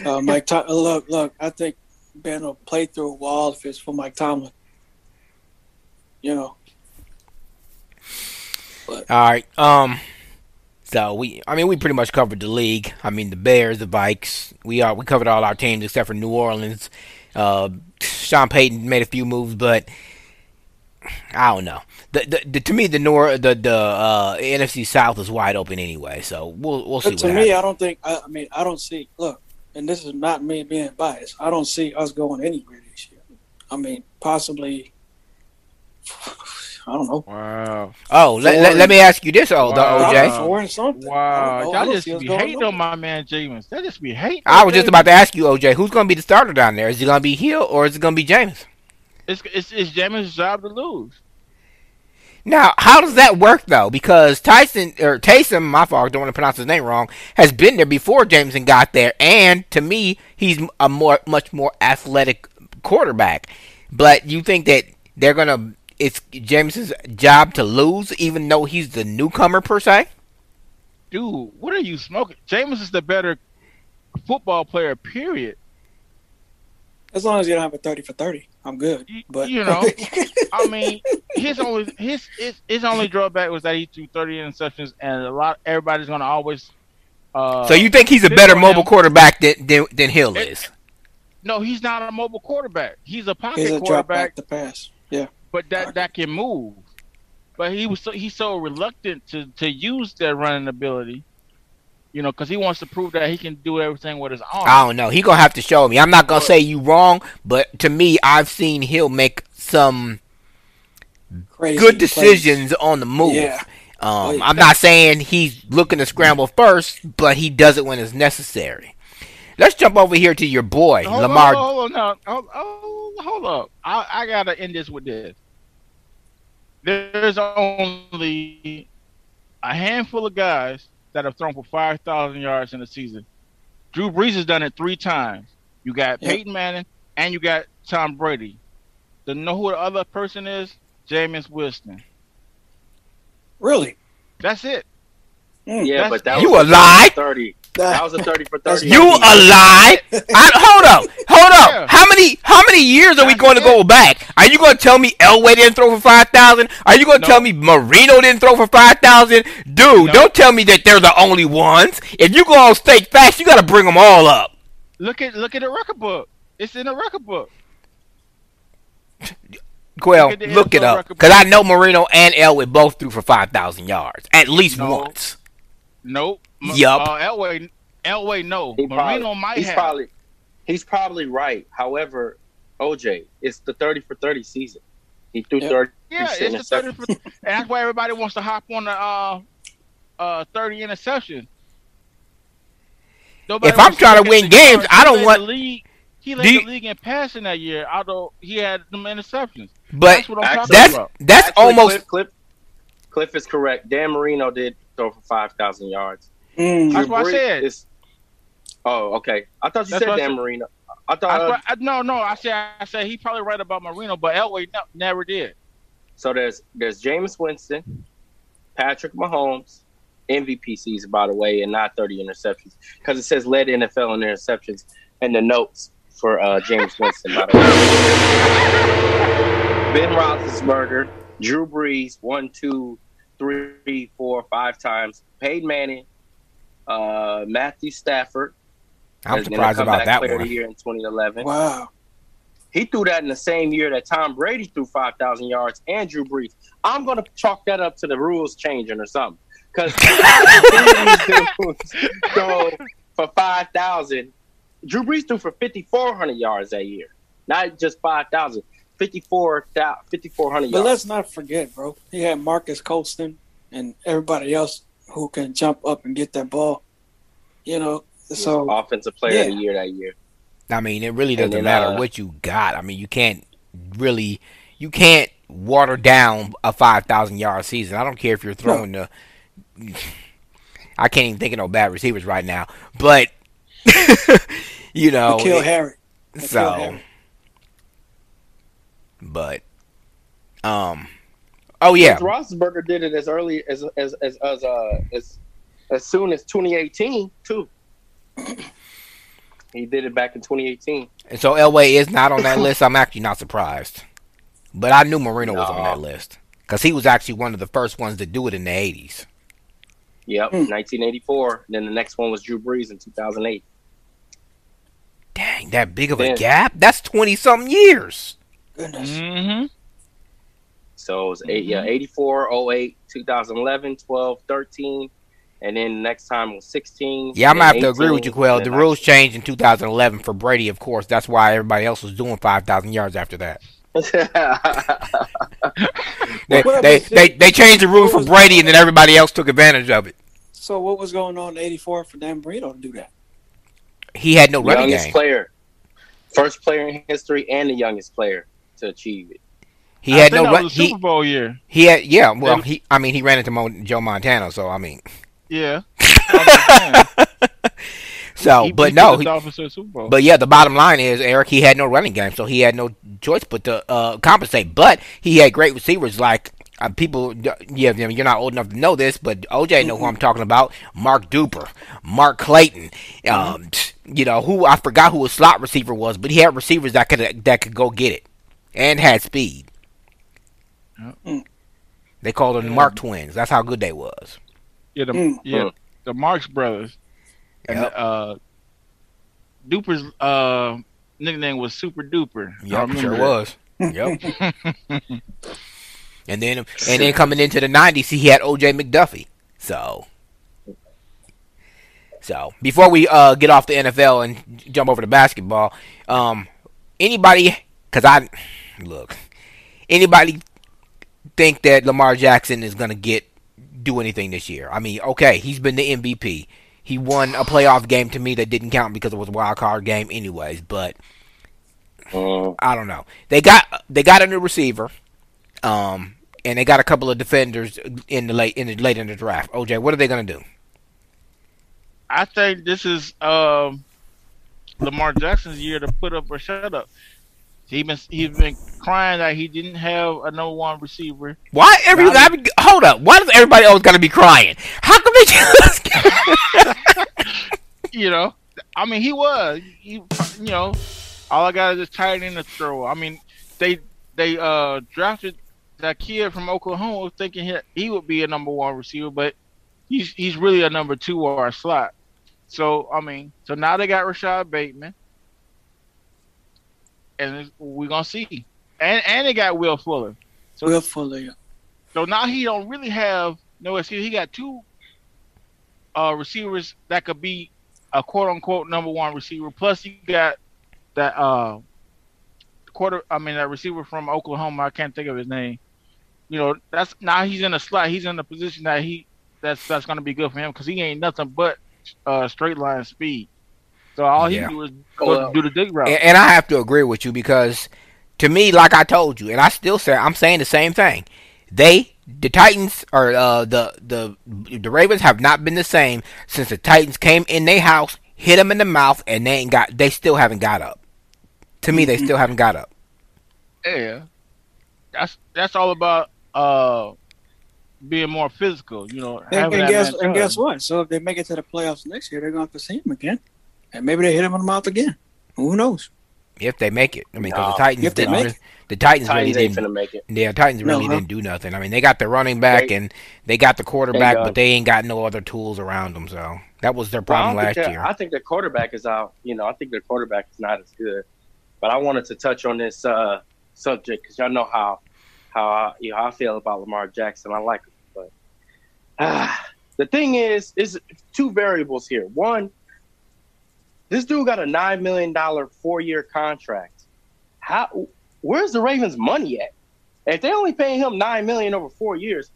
Mike, look. I think Ben will play through a wall if it's for Mike Tomlin. you know. All right. So we pretty much covered the league. I mean, the Bears, the Vikes. We covered all our teams except for New Orleans. Sean Payton made a few moves, but I don't know. To me, the NFC South is wide open anyway. So we'll see. But to me, I don't think. I don't see. Look, and this is not me being biased. I don't see us going anywhere this year. I mean, possibly. I don't know. Wow. Oh, let me ask you this, OJ. 4 and something. Wow. Y'all just be hating on my man Jameis. That just be hating. I was just about to ask you, OJ, who's going to be the starter down there? Is it going to be Hill or is it going to be Jameis? It's Jameis' job to lose. Now, how does that work though? Because Taysom, my fault, I don't want to pronounce his name wrong, has been there before Jameson got there, and to me, he's a much more athletic quarterback. But you think that it's Jameson's job to lose, even though he's the newcomer per se? Dude, what are you smoking? Jameis is the better football player, period. As long as you don't have a 30 for 30, I'm good. But you know, I mean, his only drawback was that he threw 30 interceptions, and everybody's gonna always. So you think he's a better mobile quarterback than Hill is? No, he's not a mobile quarterback. He's a pocket he's a quarterback. Drop back to pass. Yeah. But that can move. But he's so reluctant to use that running ability, you know, because he wants to prove that he can do everything with his arm. I don't know. He gonna have to show me. I'm not gonna say you wrong, but to me, I've seen Hill make some Crazy good decisions on the move. Yeah. I'm not saying he's looking to scramble first, but he does it when it's necessary. Let's jump over here to your boy, Lamar. Hold up. I gotta end this with this. There's only a handful of guys that have thrown for 5,000 yards in a season. Drew Brees has done it 3 times. You got Peyton Manning and you got Tom Brady. Do you know who the other person is? Jameis Winston. Really? That's it. Yeah, but that you was a lie. 30. That was a 30 for 30. You a lie? Hold up. Yeah. How many years are we going to go back? Are you going to tell me Elway didn't throw for 5,000? Are you going to tell me Marino didn't throw for 5,000? Dude, don't tell me that they're the only ones. If you go on Steak Facts, you got to bring them all up. Look at the record book. It's in the record book. Well, look it up. Because I know Marino and Elway both threw for 5,000 yards. At least once. Nope. Yup. Elway, no. Marino might have. He's probably right. However, OJ, it's the 30 for 30 season. He threw 30. Yeah, it's the 30 for. And that's why everybody wants to hop on the 30 interception. If I'm trying to win games, I don't want. He led the league in passing that year, although he had them interceptions. But that's what I'm talking about. That's almost. Cliff is correct. Dan Marino did throw for 5,000 yards. That's what I said. Oh, okay. I thought you said Dan Marino. I thought. No. I said he probably right about Marino, but Elway never did. So there's Jameis Winston, Patrick Mahomes, MVP season, by the way, and not 30 interceptions because it says led NFL in interceptions and the notes for Jameis Winston, by the way. Ben Roethlisberger, Drew Brees, 1, 2, 3, 4, 5 times. Peyton Manning, Matthew Stafford. I'm surprised about that player one. Of the year in 2011. Wow. He threw that in the same year that Tom Brady threw 5,000 yards and Drew Brees. I'm going to chalk that up to the rules changing or something. Because so for 5,000, Drew Brees threw for 5,400 yards that year. Not just 5,000, 5,400 yards. But let's not forget, bro. He had Marcus Colston and everybody else who can jump up and get that ball. You know, so offensive player of the year that year. I mean, it really doesn't matter what you got. I mean, you can't water down a 5,000 yard season. I don't care if you're throwing I can't even think of no bad receivers right now, but you know, kill Harry. But oh yeah, Roethlisberger did it as early as soon as 2018 too. He did it back in 2018. And so Elway is not on that list. I'm actually not surprised. But I knew Marino was on that No. list because he was actually one of the first ones to do it in the 80s. Yep, 1984. Then the next one was Drew Brees in 2008. Dang, that big of a Then, gap? That's 20-something years. Goodness. Mm-hmm. so it was 84, 08, 2011, 12, 13. And then the next time was 16. Yeah, I'm going to have to 18, agree with you, Quell. and The then rules changed in 2011 for Brady, of course. That's why everybody else was doing 5,000 yards after that. 19. They changed the rules for Brady, and then everybody else took advantage of it. So what was going on in '84 for Dan Marino to do that? He had no running Youngest game. player. First player in history and the youngest player to achieve it. He had I think no that was the Super Bowl year. He had he ran into Joe Montana, so I mean. Yeah. So, He but took no, the Dolphins to the Super Bowl. but yeah, the bottom line is, Eric, he had no running game, so he had no choice but to compensate. But he had great receivers like people. Yeah, you're not old enough to know this, but OJ know who I'm talking about. Mark Duper, Mark Clayton. Who I forgot who his slot receiver was, but he had receivers that could go get it and had speed. They called them the Mark Twins. That's how good they was. Yeah, the Marx brothers. And Yep. Duper's nickname was Super Duper. Yep, sure was. Yep. and then coming into the 90s, he had OJ McDuffie. So before we get off the NFL and jump over to basketball, anybody think that Lamar Jackson is gonna do anything this year? I mean, okay, he's been the MVP. He won a playoff game to me that didn't count because it was a wild card game anyways, but I don't know. They got a new receiver, and they got a couple of defenders late in the draft. OJ, what are they gonna do? I think this is Lamar Jackson's year to put up or shut up. He's been crying that he didn't have a number one receiver. Why hold up? Why does everybody always got to be crying? How come they just? I mean, he was. All I got is just tight end to throw. I mean, they drafted that kid from Oklahoma thinking he would be a number one receiver, but he's really a number two or a slot. So I mean, now they got Rashad Bateman. And we're gonna see, and they got Will Fuller. Will Fuller, yeah. So now he don't really have no excuse. He got two receivers that could be a quote unquote number one receiver. Plus, you got that that receiver from Oklahoma. I can't think of his name. That's now he's in a slot. He's in a position that's gonna be good for him because he ain't nothing but straight line speed. So all he do is do the dig route. And I have to agree with you because, to me, like I told you, and I'm saying the same thing. The Titans or the Ravens have not been the same since the Titans came in their house, hit them in the mouth, and they still haven't got up. To me, they still haven't got up. Yeah, that's all about being more physical. And guess what? So if they make it to the playoffs next year, they're going to have to see him again. And maybe they hit him in the mouth again. Who knows? If they make it. I mean, because the Titans really ain't finna make it. Yeah, Titans really didn't do nothing. I mean, they got the running back and they got the quarterback, but they ain't got no other tools around them. So that was their problem last year. I think their quarterback is out. I think their quarterback is not as good. But I wanted to touch on this subject because y'all know how I feel about Lamar Jackson. I like him, but the thing is two variables here. One, this dude got a $9 million 4-year contract. Where's the Ravens' money at? If they only paying him $9 million over 4 years,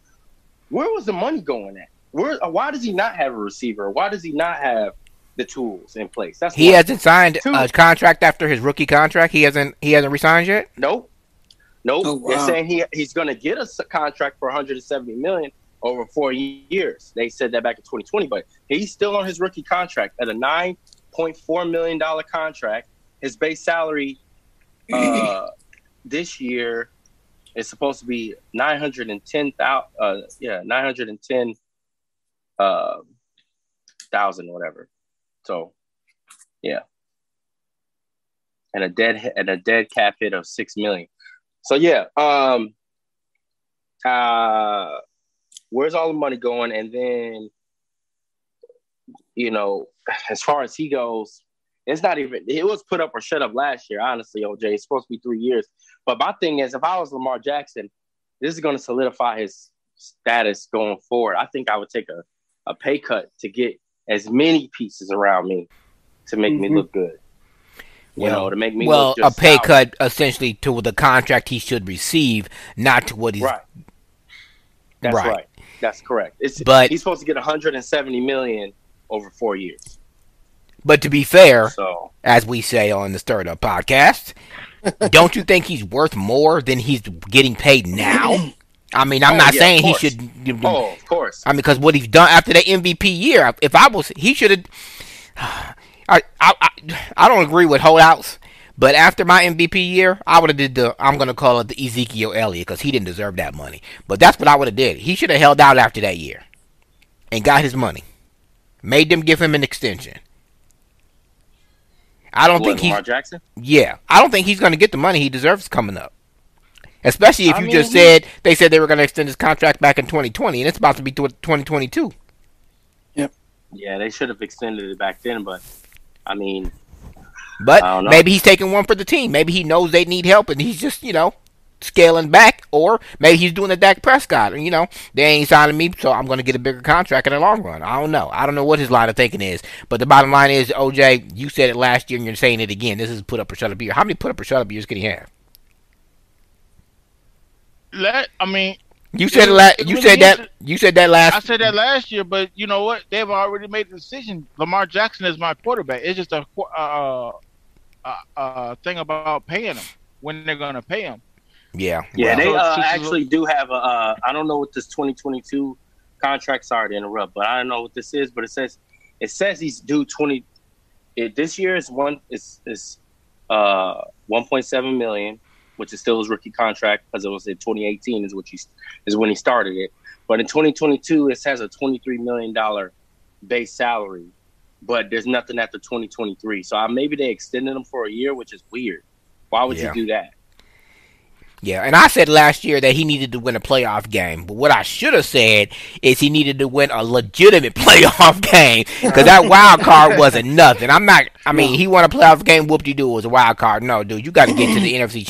where was the money going at? Why does he not have a receiver? Why does he not have the tools in place? He hasn't signed a contract after his rookie contract. He hasn't resigned yet. Nope. Oh, wow. They're saying he's going to get a contract for $170 million over 4 years. They said that back in 2020, but he's still on his rookie contract at a $9.4 million contract. His base salary this year is supposed to be $910,000 or whatever. So, yeah, and a dead cap hit of $6 million. So yeah, where's all the money going? And then, as far as he goes, it's not even. It was put up or shut up last year. Honestly, OJ, it's supposed to be 3 years. But my thing is, if I was Lamar Jackson, this is going to solidify his status going forward. I think I would take a pay cut to get as many pieces around me to make me look good. To make me look a pay solid. cut essentially to the contract he should receive, not to what he's right. That's right. That's correct. But he's supposed to get $170 million over 4 years. But to be fair, as we say on the Stir It Up podcast, don't you think he's worth more than he's getting paid now? I mean, I'm not saying he should. Oh, of course. I mean, because what he's done after that MVP year, if I was, he should have. I don't agree with holdouts, but after my MVP year, I would have did I'm going to call it the Ezekiel Elliott, because he didn't deserve that money. But that's what I would have did. He should have held out after that year and got his money. Made them give him an extension. I don't think Lamar Jackson? Yeah. I don't think he's going to get the money he deserves coming up. Especially if just said they said they were going to extend his contract back in 2020, and it's about to be 2022. Yep. Yeah, they should have extended it back then, but I mean, but maybe he's taking one for the team. Maybe he knows they need help, and he's just scaling back, or maybe he's doing the Dak Prescott. They ain't signing me, so I'm going to get a bigger contract in the long run. I don't know. I don't know what his line of thinking is, but the bottom line is, OJ, you said it last year, and you're saying it again. This is put up or shut up year. How many put up or shut up years can he have? You said that. You said that last. I said that last year, but you know what? They've already made the decision. Lamar Jackson is my quarterback. It's just a thing about paying him, when they're gonna pay him. Yeah. Yeah, they actually do have a. I don't know what this 2022 contract. Sorry to interrupt, but I don't know what this is. But it says he's due 20. This year is 1.7 million. Which is still his rookie contract, because it was in 2018 is when he started it. But in 2022, it has a $23 million base salary, but there's nothing after 2023. So maybe they extended him for a year, which is weird. Why would you do that? Yeah, and I said last year that he needed to win a playoff game. But what I should have said is he needed to win a legitimate playoff game, because that wild card wasn't nothing. He won a playoff game, whoop-de-doo, it was a wild card. No, dude, you got to get to the AFC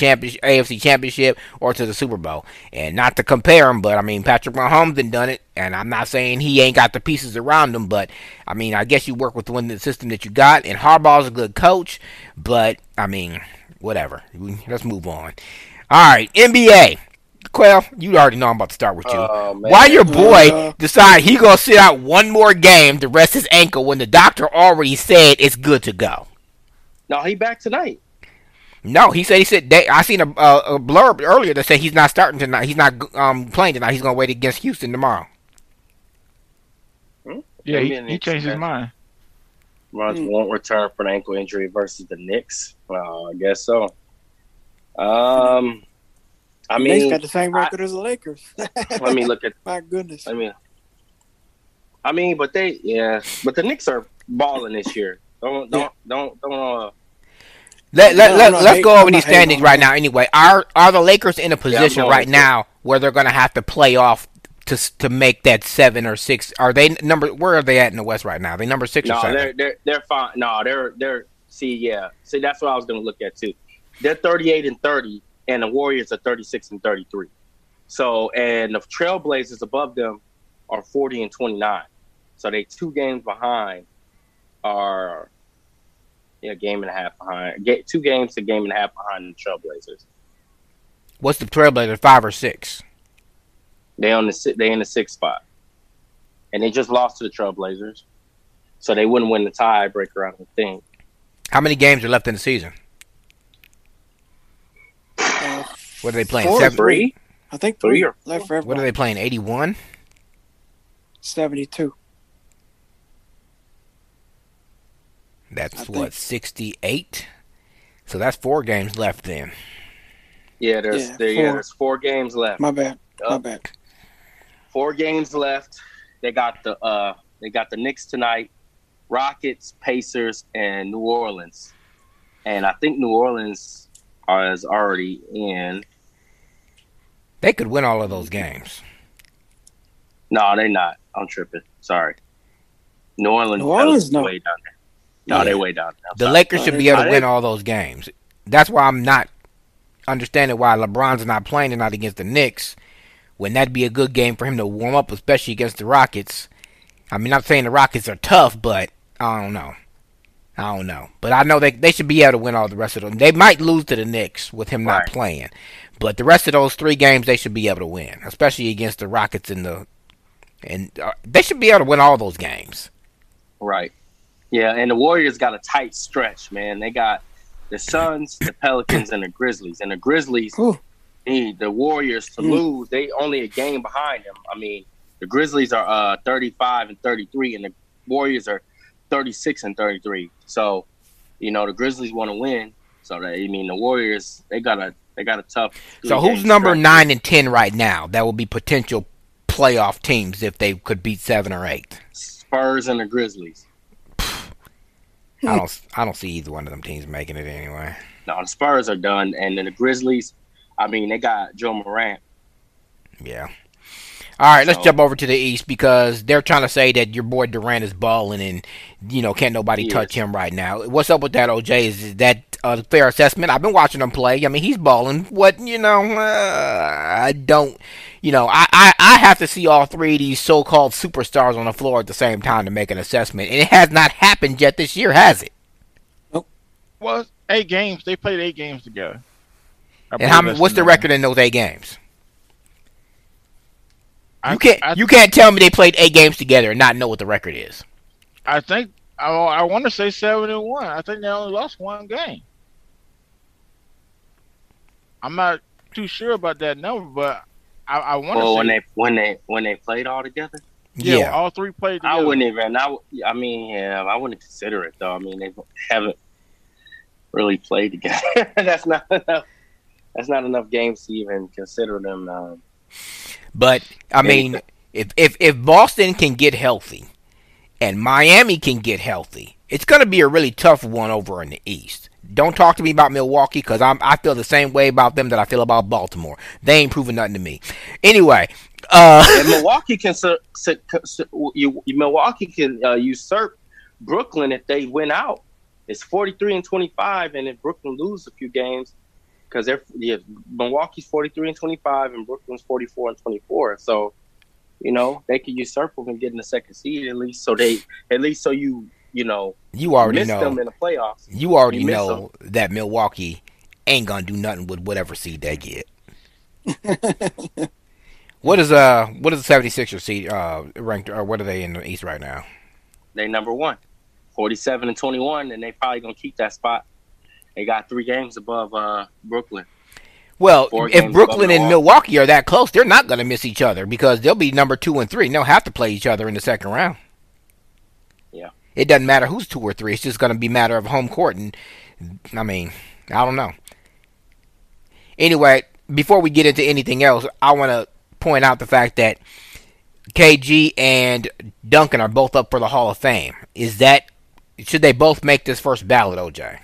Championship or to the Super Bowl. And not to compare him, but, Patrick Mahomes done it. And I'm not saying he ain't got the pieces around him, but, I guess you work with the system that you got. And Harbaugh's a good coach, but, whatever. Let's move on. All right, NBA. Quail, you already know I'm about to start with you. Why your boy decide he gonna sit out one more game to rest his ankle when the doctor already said it's good to go? No, he back tonight. No, he said I seen a blurb earlier that said he's not starting tonight. He's not playing tonight. He's gonna wait against Houston tomorrow. Yeah, he changed his mind. Won't return for an ankle injury versus the Knicks. I guess so. Knicks got the same record as the Lakers. Let me look at. My goodness. But the Knicks are balling this year. Don't. Let's go over these standings right now. Anyway, are the Lakers in a position right now where they're going to have to play off to make that 7 or 6? Are they where are they at in the West right now? Are they number 6 or 7? They're fine. No, they're. See, that's what I was going to look at too. They're 38-30, and the Warriors are 36-33. So, and the Trailblazers above them are 40-29. So they 2 games behind. Are a game and a half behind. 2 games, a game and a half behind the Trailblazers. What's the Trailblazers, 5 or 6? They in the 6th spot, and they just lost to the Trailblazers, so they wouldn't win the tiebreaker. I don't think. How many games are left in the season? What are they playing? 3? I think 3 or left for everybody. What are they playing? 81? 72. That's 68? So that's 4 games left then. Yeah, there's 4 games left. My bad. 4 games left. They got the Knicks tonight, Rockets, Pacers, and New Orleans. And I think New Orleans is already in. They could win all of those games. No, they not. I'm tripping. Sorry. New Orleans no. way down there. No, they way down there. The Lakers should be able to win all those games. That's why I'm not understanding why LeBron's not playing tonight against the Knicks when that'd be a good game for him to warm up, especially against the Rockets. I mean, I'm saying the Rockets are tough, but I don't know. But I know they should be able to win all the rest of them. They might lose to the Knicks with him not playing. But the rest of those 3 games, they should be able to win, especially against the Rockets and they should be able to win all those games. Right. Yeah, and the Warriors got a tight stretch, man. They got the Suns, the Pelicans, and the Grizzlies. And the Grizzlies need the Warriors to lose. They only a game behind them. I mean, the Grizzlies are 35 and 33, and the Warriors are 36 and 33. So, the Grizzlies want to win. So the Warriors they got a tough. So who's number 9 and 10 right now? That would be potential playoff teams if they could beat 7 or 8. Spurs and the Grizzlies. I don't see either one of them teams making it anyway. No, the Spurs are done, and then the Grizzlies. I mean, they got Joe Morant. Yeah. All right, let's jump over to the East because they're trying to say that your boy Durant is balling and, can't nobody touch him right now. What's up with that, OJ? Is that a fair assessment? I've been watching him play. I mean, he's balling. What, I don't, I have to see all 3 of these so-called superstars on the floor at the same time to make an assessment. And it has not happened yet this year, has it? Nope. Well, 8 games. They played 8 games together. And what's the record in those 8 games? You can't tell me they played 8 games together and not know what the record is. I think I want to say 7-1. I think they only lost 1 game. I'm not too sure about that number, but I want to say when they played all together. Yeah, all 3 played together. I wouldn't even. I wouldn't consider it though. I mean, they haven't really played together. That's not enough. That's not enough games to even consider them. But I mean, if Boston can get healthy and Miami can get healthy, it's going to be a really tough one over in the East. Don't talk to me about Milwaukee because I feel the same way about them that I feel about Baltimore. They ain't proving nothing to me. Anyway, Milwaukee can usurp Brooklyn if they win out. It's 43-25, and if Brooklyn lose a few games. Because Milwaukee's 43-25 and Brooklyn's 44-24. So, they could usurp them and get in the second seed at least. So you already miss know them in the playoffs. You already know that Milwaukee ain't gonna do nothing with whatever seed they get. What is the 76ers seed ranked, or what are they in the East right now? They number 1, 47-21, and they probably gonna keep that spot. They got 3 games above Brooklyn. Well, if Brooklyn and Milwaukee are that close, they're not going to miss each other because they'll be number 2 and 3. And they'll have to play each other in the second round. Yeah. It doesn't matter who's 2 or 3. It's just going to be a matter of home court. And, I mean, I don't know. Anyway, before we get into anything else, I want to point out the fact that KG and Duncan are both up for the Hall of Fame. Should they both make this first ballot, OJ?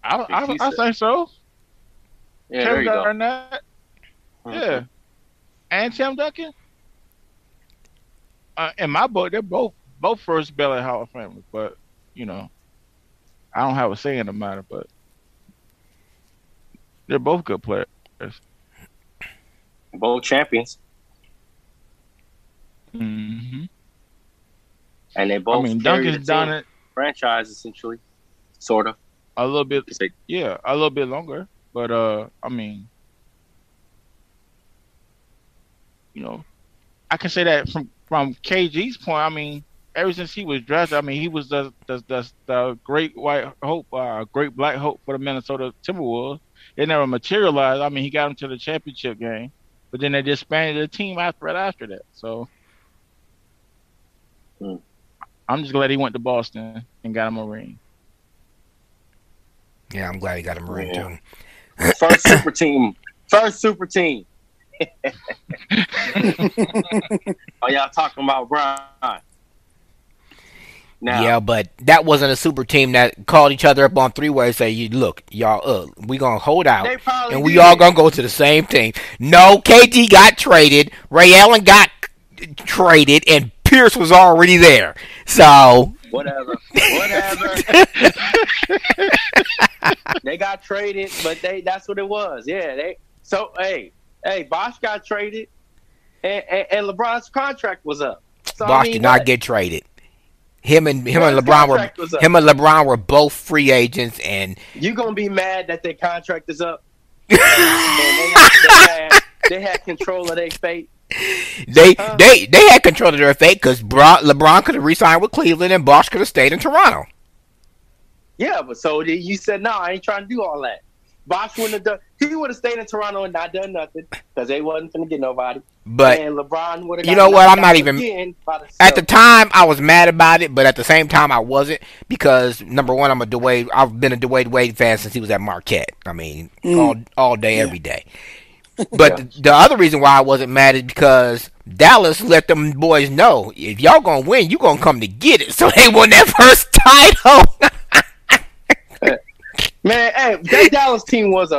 I think so. Yeah, there you go. Yeah. And Tim Duncan. In my book, they're both first ballot Hall of Famers, but I don't have a say in the matter, but they're both good players. Both champions. Mm-hmm. And they both Duncan's done it franchise essentially, sort of. A little bit, yeah, a little bit longer, but I can say that from KG's point. I mean, ever since he was drafted, he was the great white hope, great black hope for the Minnesota Timberwolves. It never materialized. He got them to the championship game, but then they disbanded the team after that. So I'm just glad he went to Boston and got him a ring. Yeah, I'm glad he got a ring too. First super team. Oh, y'all talking about Brian? Now, Yeah, but that wasn't a super team that called each other up on three-way and say, "You look, y'all, we gonna hold out, they probably and we did. all gonna go to the same team." No, KD got traded, Ray Allen got traded, and Pierce was already there. So Whatever. They got traded, but that's what it was. Yeah, Bosh got traded, and LeBron's contract was up. So, Bosh did not get traded. Him and LeBron were both free agents, and you gonna be mad that their contract is up. And they had control of their fate. They had control of their fate because LeBron could have re-signed with Cleveland and Bosh could have stayed in Toronto. Yeah, but so you said no, I ain't trying to do all that. Bosh wouldn't have done. He would have stayed in Toronto and not done nothing because they wasn't going to get nobody. But and LeBron would have. You know what? I'm not even. At the time, I was mad about it, but at the same time, I wasn't because number one, I've been a Dwayne Wade fan since he was at Marquette. I mean, all day, every day. But the other reason why I wasn't mad is because Dallas let them boys know if y'all gonna win, you gonna come to get it. So they won that first title. Man, hey, that Dallas team was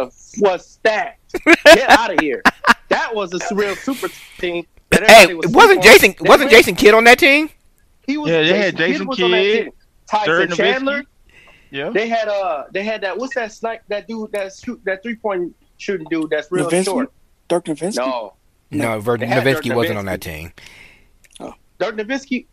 stacked. Get out of here. That was a real super team. Hey, wasn't Jason Kidd on that team? He was. Yeah, they had Jason Kidd, Tyson Chandler. Yeah. They had that. What's that snipe? That dude that 3-point shooting dude that's real short. Dirk Nowitzki? No, Nowitzki wasn't on that team. Oh. Dirk Nowitzki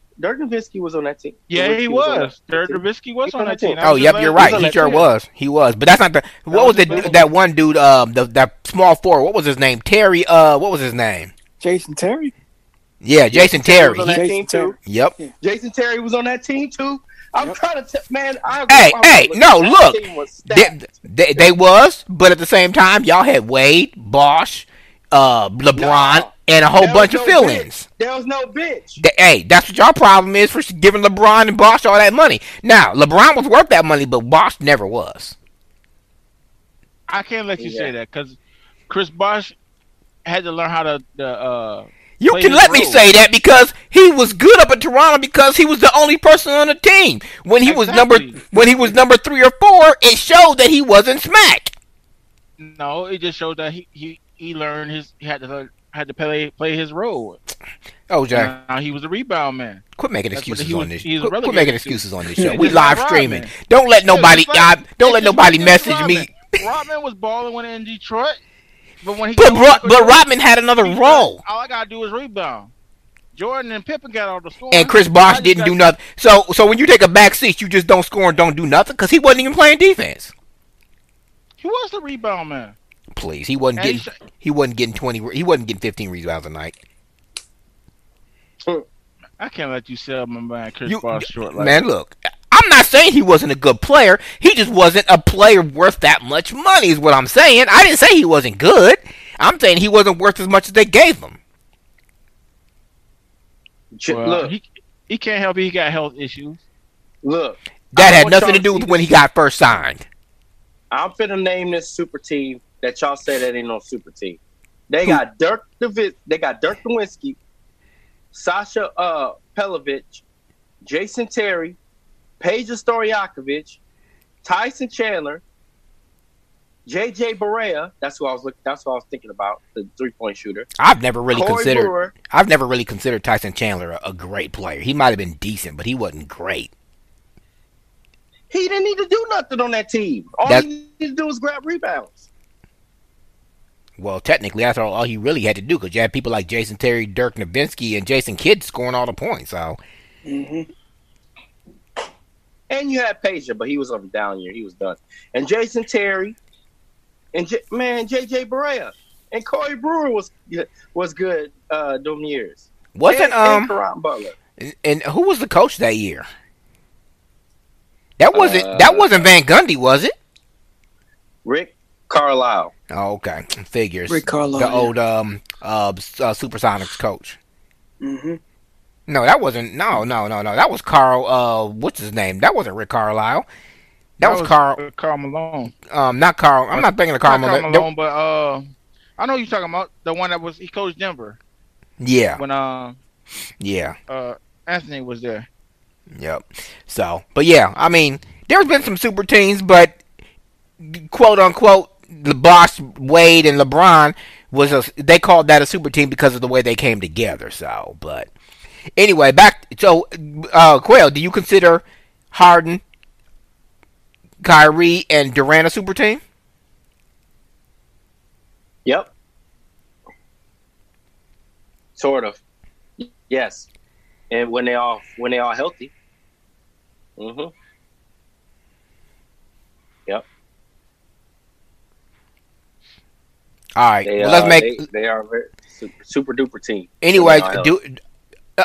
was on that team. Yeah, he was. Dirk Nowitzki was on that team. Oh, yep, you're right. He sure was. He was. But that's not the. What was that one dude? That small forward. What was his name? Terry. What was his name? Jason Terry. Yeah, Jason Terry. Was on that team too. Yep. Yeah. Jason Terry was on that team too. I'm trying to man. Look. They was, but at the same time, y'all had Wade, Bosh, LeBron, and a whole bunch of fill-ins. There was no bitch. That's what y'all problem is for giving LeBron and Bosh all that money. Now, LeBron was worth that money, but Bosh never was. I can't let you say that because Chris Bosh had to learn how to. You can let me say that because he was good up in Toronto because he was the only person on the team. When he was number 3 or 4, it showed that he wasn't smack. No, it just showed that he learned he had to play his role. Oh, Jack. He was a rebound man. Quit making excuses on this. Quit making excuses on this show. We live streaming. Don't let nobody message me. Rodman was balling when in Detroit. But Rodman had another role. All I gotta do is rebound. Jordan and Pippen got all the scoring. And Chris Bosh didn't do nothing. So when you take a back seat, you just don't score and don't do nothing because he wasn't even playing defense. He was the rebound man. Please, he wasn't getting 20. He wasn't getting 15 rebounds a night. I can't let you sell my man Chris Bosh short like man. Look, I'm not saying he wasn't a good player. He just wasn't a player worth that much money is what I'm saying. I didn't say he wasn't good. I'm saying he wasn't worth as much as they gave him. Well, look, he can't help it. He got health issues. Look. That had nothing to do with when he got first signed. I'm finna name this super team that y'all say that ain't no super team. They got Dirk Nowitzki, Sasha Pelovich, Jason Terry, Peja Stojakovic, Tyson Chandler, JJ Barea. That's what I was thinking about, the 3-point shooter. I've never really considered Tyson Chandler a great player. He might have been decent, but he wasn't great. He didn't need to do nothing on that team. All he needed to do was grab rebounds. Well, technically, that's all he really had to do because you had people like Jason Terry, Dirk Nowitzki, and Jason Kidd scoring all the points. So. Mm-hmm. And you had Peja, but he was on the down year. He was done. And Jason Terry, and JJ Barea, and Corey Brewer was good them years. Wasn't and Caron Butler. And who was the coach that year? That wasn't Van Gundy, was it? Rick Carlisle. Oh, okay. Figures. Rick Carlisle, the old Supersonics coach. Mm-hmm. No, that wasn't. No. That was Carl. What's his name? That wasn't Rick Carlisle. That was Carl. Carl Malone. Not Carl. I'm not thinking of Carl Malone. But I know you're talking about the one that he coached Denver. Yeah. When Yeah. Anthony was there. Yep. So, but yeah, I mean, there's been some super teams, but quote unquote, the Bosh, Wade, and LeBron they called that a super team because of the way they came together. So, but anyway, back. So, Quail, do you consider Harden, Kyrie, and Durant a super team? Yep. Sort of. Yes. And when they all healthy. Mhm. Yep. All right. Well, let's make. They are a very super duper team. Anyway, all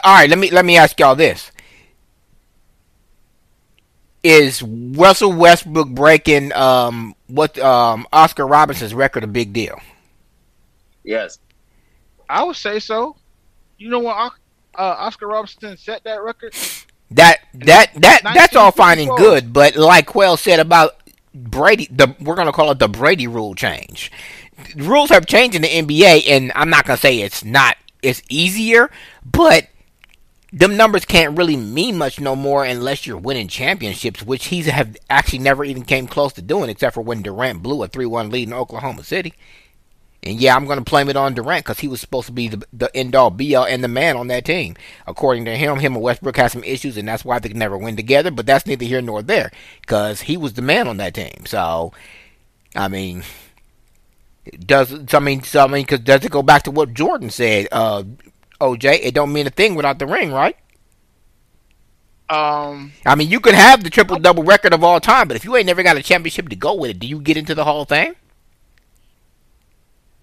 right. Let me ask y'all this: is Russell Westbrook breaking Oscar Robinson's record a big deal? Yes. I would say so. You know when Oscar Robertson set that record? That's all fine and good, but like Quell said about Brady, we're gonna call it the Brady rule change. Rules have changed in the NBA, and I'm not gonna say it's easier, but them numbers can't really mean much no more unless you're winning championships, which he's have actually never even came close to doing, except for when Durant blew a 3-1 lead in Oklahoma City. And yeah, I'm going to blame it on Durant because he was supposed to be the end-all, be-all, and the man on that team. According to him and Westbrook had some issues, and that's why they could never win together. But that's neither here nor there because he was the man on that team. So, I mean, does it go back to what Jordan said, OJ? It don't mean a thing without the ring, right? I mean, you could have the triple-double record of all time, but if you ain't never got a championship to go with it, do you get into the Hall of Fame?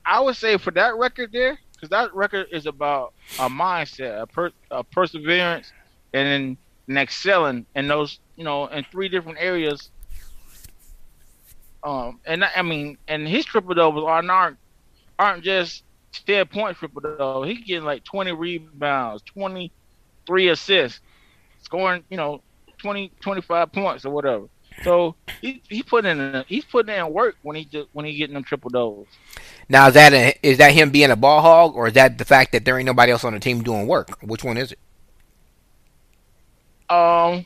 I would say for that record there, because that record is about a mindset, a perseverance, and an excelling in those, in 3 different areas. And I mean, and his triple doubles aren't just 10-point triple double. He getting like 20 rebounds, 23 assists, scoring, 20, 25 points or whatever. So he's putting in work when he getting them triple doubles. Now is that him being a ball hog, or is that the fact that there ain't nobody else on the team doing work? Which one is it? I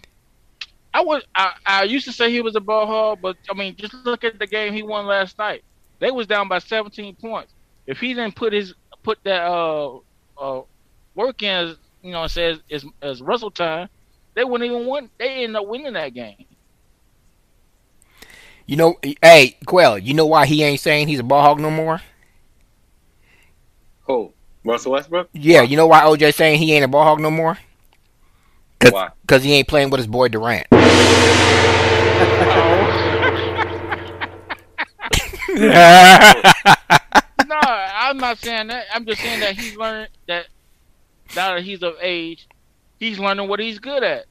used to say he was a ball hog, but I mean, just look at the game he won last night. They was down by 17 points. If he didn't put that work in, says as Russell time, they wouldn't even win. They ended up winning that game. Hey, Quell, you know why he ain't saying he's a ball hog no more? Who? Russell Westbrook? Yeah, why? You know why OJ saying he ain't a ball hog no more? Why? Because he ain't playing with his boy Durant. No, I'm not saying that. I'm just saying that he's learning that now that he's of age, he's learning what he's good at.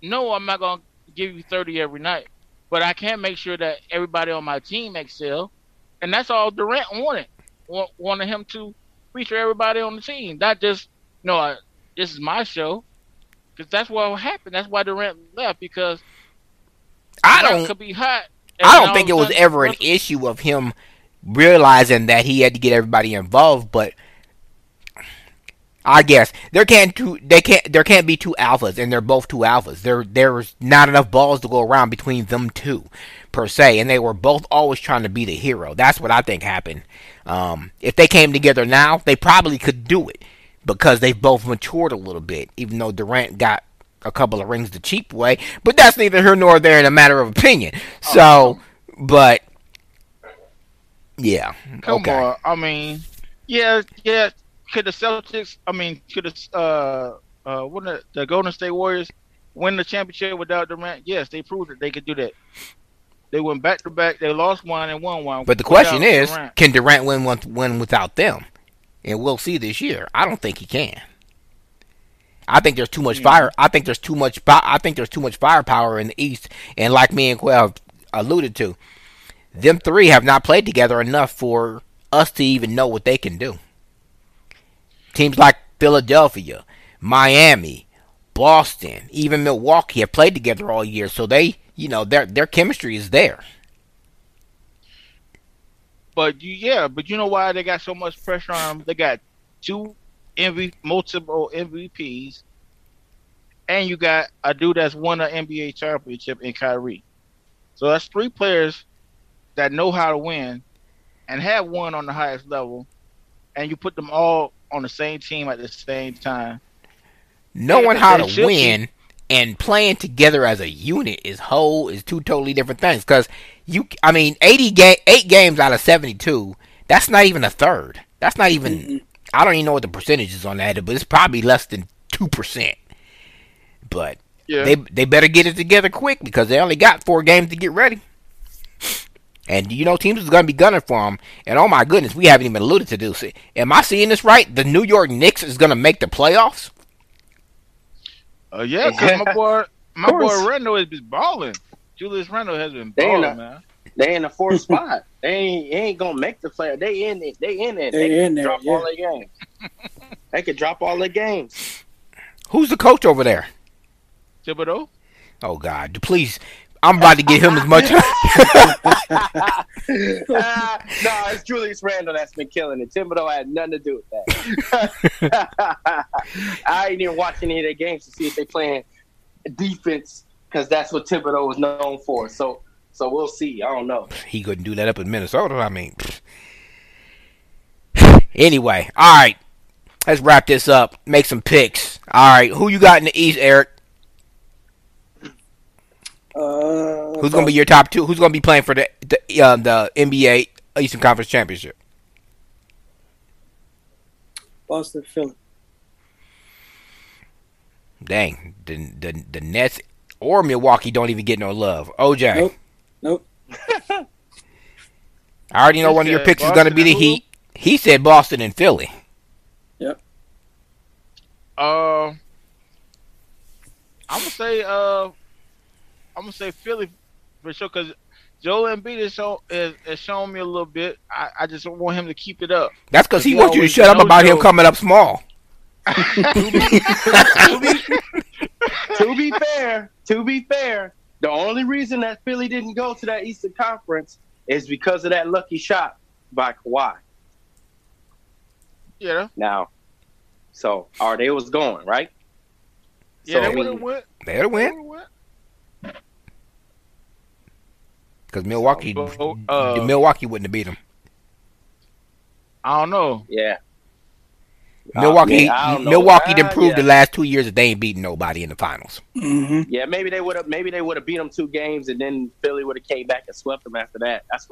No, I'm not going to give you 30 every night. But I can make sure that everybody on my team excel, and that's all Durant wanted him to feature everybody on the team, not just this is my show, because that's what happened. That's why Durant left, because Durant could be hot. I don't think it was ever an issue of him realizing that he had to get everybody involved, but I guess there can't be 2 alphas, and they're both 2 alphas. There's not enough balls to go around between them 2, per se, and they were both always trying to be the hero. That's what I think happened. If they came together now, they probably could do it because they've both matured a little bit. Even though Durant got a couple of rings the cheap way, but that's neither here nor there in a matter of opinion. So, but yeah, come on. I mean, yeah. Could the Celtics? I mean, could wouldn't the Golden State Warriors win the championship without Durant? Yes, they proved that they could do that. They went back to back. They lost one and won one. But the question is, can Durant win without them? And we'll see this year. I don't think he can. I think there's too much fire. I think there's too much firepower in the East. And like me and Quell alluded to, them 3 have not played together enough for us to even know what they can do. Teams like Philadelphia, Miami, Boston, even Milwaukee have played together all year, so they, their chemistry is there. But you know why they got so much pressure on them? They got multiple MVPs, and you got a dude that's won an NBA championship in Kyrie. So that's three players that know how to win and have won on the highest level, and you put them all on the same team at the same time. Knowing how to should win be. and playing together as a unit is two totally different things. Because 8 games out of 72, that's not even a third. That's not even. I don't even know what the percentage is on that, but it's probably less than 2%. But Yeah. they better get it together quick because they only got 4 games to get ready. And teams is going to be gunning for them. And oh my goodness, we haven't even alluded to this. Am I seeing this right? The New York Knicks is going to make the playoffs? Yeah, because my boy Randall has been balling. Julius Randall has been balling, man. They in the 4th spot. They ain't gonna make the play. They in it. They can drop all their games. They could drop all their games. Who's the coach over there? Thibodeau. Oh God, please! I'm about to get him as much. No, it's Julius Randle that's been killing it. Thibodeau had nothing to do with that. I ain't even watching any of their games to see if they playing defense because that's what Thibodeau was known for. So we'll see. I don't know. He couldn't do that up in Minnesota. I mean, anyway, all right. Let's wrap this up. Make some picks. All right, who you got in the East, Eric? Who's going to be your top 2? Who's going to be playing for the NBA Eastern Conference Championship? Boston, Philly. Dang, the Nets or Milwaukee don't even get no love. OJ. Nope. I already know one of your picks is going to be the Heat. He said Boston and Philly. Yep. I'm gonna say Philly for sure because Joel Embiid has shown me a little bit. I just want him to keep it up. That's because he wants you to shut up about him coming up small. To be fair, the only reason that Philly didn't go to that Eastern Conference is because of that lucky shot by Kawhi. Yeah. Now, they was going, right? Yeah, they would have went. They would have went. Because Milwaukee wouldn't have beat them. I don't know. Yeah. Milwaukee didn't prove the last 2 years that they ain't beating nobody in the finals. Mm-hmm. Yeah, maybe they would have beat them 2 games, and then Philly would have came back and swept them after that. That's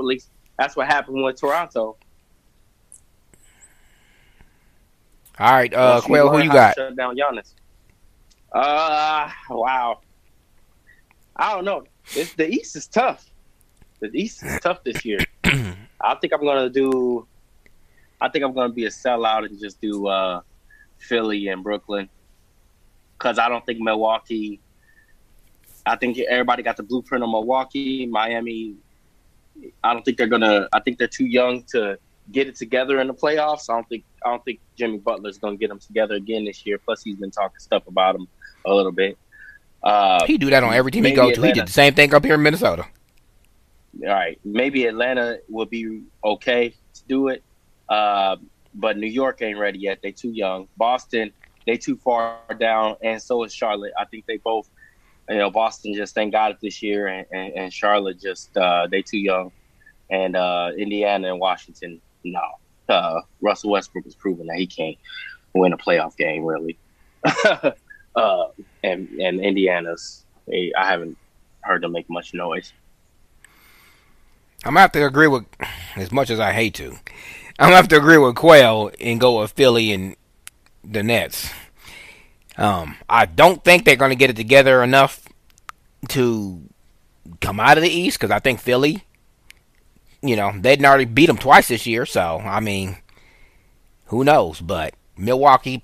what happened with Toronto. All right, Quail, who you got? Shut down Giannis. Wow. I don't know. The East is tough. The East is tough this year. I think I'm gonna be a sellout and just do Philly and Brooklyn because I don't think Milwaukee. I think everybody got the blueprint on Milwaukee, Miami. I think they're too young to get it together in the playoffs. I don't think Jimmy Butler's gonna get them together again this year. Plus, he's been talking stuff about him a little bit. He do that on every team he go to. He did the same thing up here in Minnesota. All right, maybe Atlanta will be okay to do it, but New York ain't ready yet. They too young. Boston, they too far down, and so is Charlotte. I think they both, Boston just ain't got it this year, and Charlotte just they too young, and Indiana and Washington, no. Russell Westbrook has proven that he can't win a playoff game really, and Indiana's, I haven't heard them make much noise. I'm going to have to agree with, as much as I hate to, I'm going to have to agree with Quail and go with Philly and the Nets. I don't think they're going to get it together enough to come out of the East because I think Philly, they'd already beat them twice this year. So, I mean, who knows? But Milwaukee,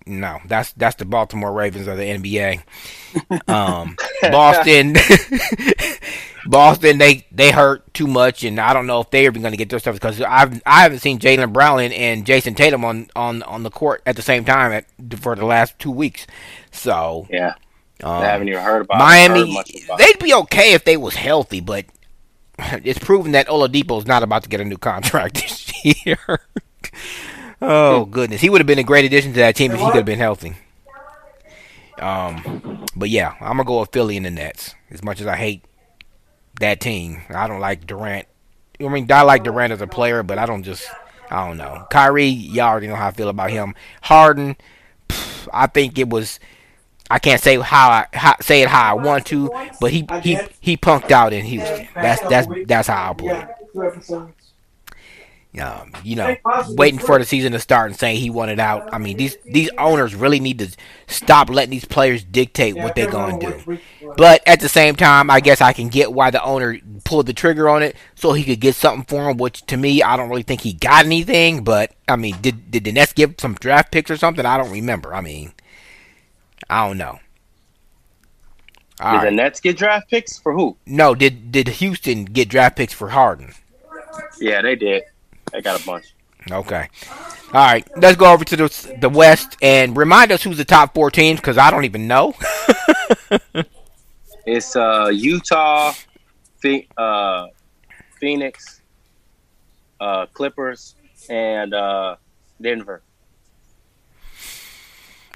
no, that's the Baltimore Ravens of the NBA. Boston, they hurt too much, and I don't know if they're even going to get their stuff because I haven't seen Jaylen Brown and Jason Tatum on the court at the same time for the last 2 weeks. So yeah, I haven't even heard about Miami. They'd be okay if they was healthy, but it's proven that Oladipo is not about to get a new contract this year. Oh goodness, he would have been a great addition to that team if he could have been healthy. But yeah, I'm gonna go with Philly and the Nets. As much as I hate that team, I don't like Durant. I mean, I like Durant as a player, but I don't know. Kyrie, y'all already know how I feel about him. Harden, I think it was. I can't say say it how I want to, but he punked out in Houston. That's how I'll put it. Waiting for the season to start and saying he wanted out. I mean, these owners really need to stop letting these players dictate what they're going to do. But at the same time, I guess I can get why the owner pulled the trigger on it so he could get something for him, which to me, I don't really think he got anything. But, I mean, did the Nets give some draft picks or something? I don't remember. I mean, I don't know. Did the Nets get draft picks for who? No, did Houston get draft picks for Harden? Yeah, they did. They got a bunch. Okay. All right. Let's go over to the West and remind us who's the top 4 teams because I don't even know. It's Utah, Phoenix, Clippers, and Denver.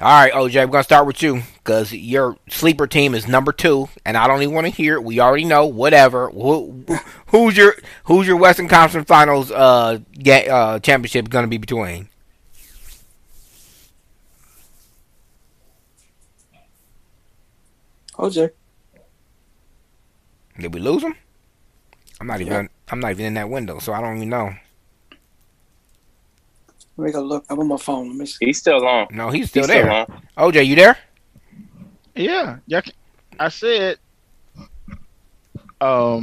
All right, OJ, we're going to start with you because your sleeper team is number 2, and I don't even want to hear it. We already know. Whatever. Who's your Western Conference Finals championship going to be between? OJ. Did we lose him? I'm not even in that window, so I don't even know. Let me go look. I'm on my phone. Let me see. He's still on. No, he's still there. OJ, you there? Yeah. I said, y'all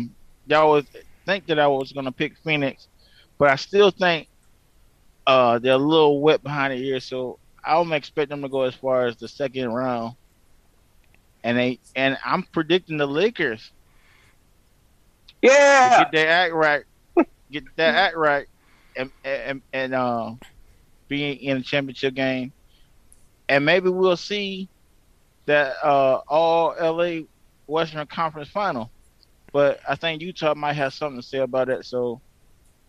would think that I was gonna pick Phoenix, but I still think they're a little wet behind the ears, so I don't expect them to go as far as the second round. And I'm predicting the Lakers. Yeah. Get that act right, and being in a championship game, and maybe we'll see that all LA Western Conference final. But I think Utah might have something to say about that, so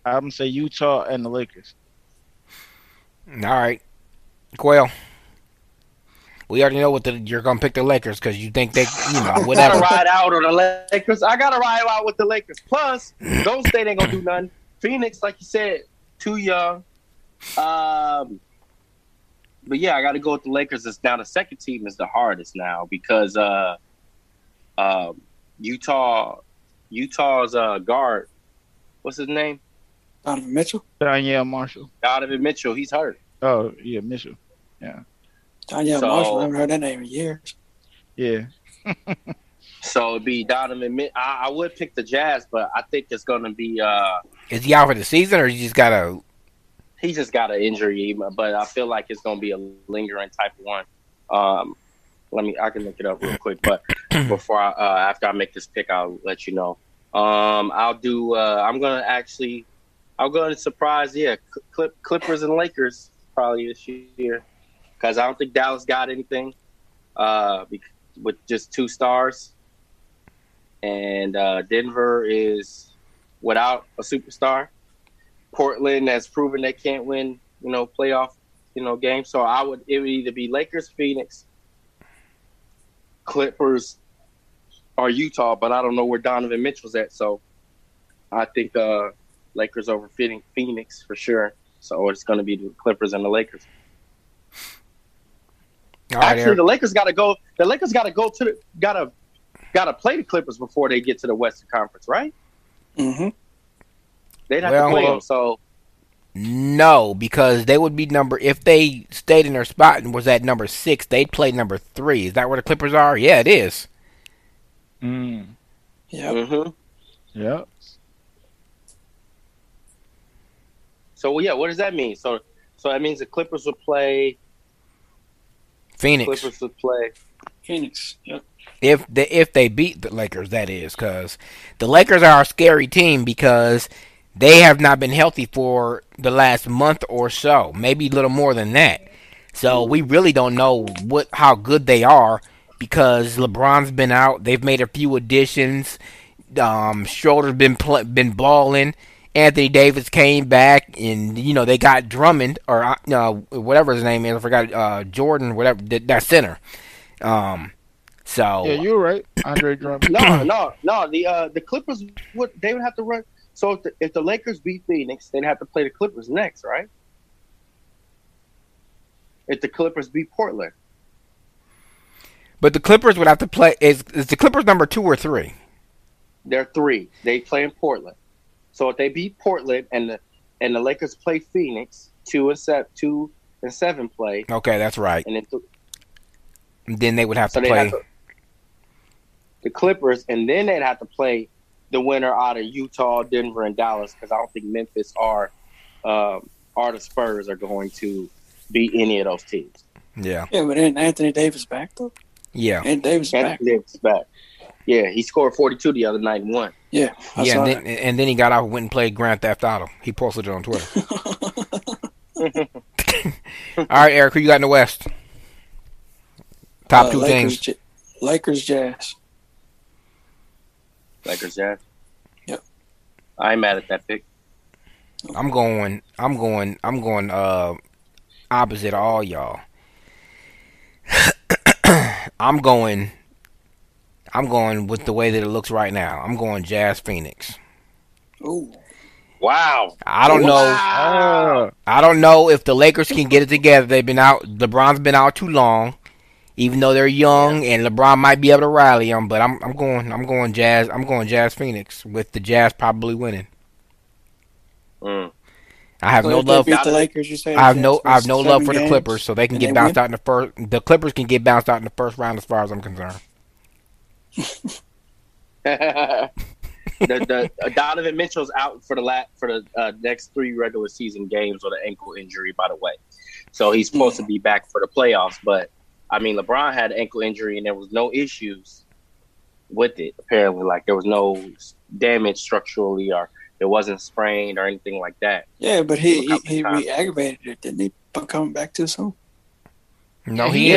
I'm gonna say Utah and the Lakers. All right, Quail. We already know you're gonna pick the Lakers because you think they, whatever. I gotta ride out on the Lakers. I gotta ride out with the Lakers. Plus, Golden State ain't gonna do nothing. Phoenix, like you said, too young. But yeah, I got to go with the Lakers. It's now the second team is the hardest now because Utah's guard, what's his name? Donovan Mitchell. Danielle Marshall. Donovan Mitchell. He's hurt. Oh yeah, Mitchell. Yeah. Danielle Marshall. I haven't heard that name in years. Yeah. So it'd be Donovan Mitchell. I would pick the Jazz, but I think it's gonna be. Is he out for the season, or he just got a? He just got an injury, but I feel like it's going to be a lingering type of one. I can look it up real quick, but before after I make this pick, I'll let you know. I'll go and surprise, Clippers and Lakers probably this year because I don't think Dallas got anything with just 2 stars, and Denver is without a superstar. Portland has proven they can't win, playoff, games. So it would either be Lakers, Phoenix, Clippers, or Utah, but I don't know where Donovan Mitchell's at. So I think Lakers over Phoenix for sure. So it's going to be the Clippers and the Lakers. Actually, the Lakers got to go. The Lakers got to go to got to play the Clippers before they get to the Western Conference, right? Mm-hmm. They'd have to play them, so... No, because they would be if they stayed in their spot and was at number 6, they'd play number 3. Is that where the Clippers are? Yeah, it is. Mm. Yeah. Mm-hmm. Yep. So, yeah, what does that mean? So that means the Clippers would play... Phoenix. Clippers would play... Phoenix, yep. If they beat the Lakers, that is, because the Lakers are a scary team because... They have not been healthy for the last month or so, maybe a little more than that. So we really don't know how good they are because LeBron's been out. They've made a few additions. Schroeder's been balling. Anthony Davis came back, and they got Drummond or whatever his name is. I forgot Jordan, whatever that center. So Yeah, you're right, Andre Drummond. No. The Clippers would have to run. So if the Lakers beat Phoenix, they'd have to play the Clippers next, right? If the Clippers beat Portland. but the Clippers would have to play. Is the Clippers number 2 or 3? They're 3. They play in Portland. So if they beat Portland and the Lakers play Phoenix, 2 and 7 play. Okay, that's right. And then they would have to play the Clippers, and then they'd have to play the winner out of Utah, Denver, and Dallas, because I don't think Memphis or the Spurs are going to beat any of those teams. Yeah. Yeah, but then Anthony Davis back though. Yeah. Anthony Davis is back. Yeah, he scored 42 the other night and won. Yeah. And then he got out and went and played Grand Theft Auto. He posted it on Twitter. All right, Eric, who you got in the West? Top 2 teams. Lakers, Jazz. Lakers, Jazz. Yep. I ain't mad at that pick. I'm going opposite of all y'all. I'm going with the way that it looks right now. I'm going Jazz Phoenix. Ooh. Wow. I don't know. I don't know if the Lakers can get it together. They've been out. LeBron's been out too long. Even though they're young and LeBron might be able to rally them, but I'm going Jazz. I'm going Jazz Phoenix with the Jazz probably winning. I have no love. Beat the Lakers, you say I have no love for the games, Clippers, so they can get bounced out in the first. The Clippers can get bounced out in the first round, as far as I'm concerned. the Donovan Mitchell's out for the next 3 regular season games with an ankle injury, by the way. So he's supposed to be back for the playoffs. But I mean, LeBron had an ankle injury and there was no issues with it. Apparently, like there was no damage structurally, or it wasn't sprained or anything like that. Yeah, but he re-aggravated it, didn't he? But coming back too soon. No, he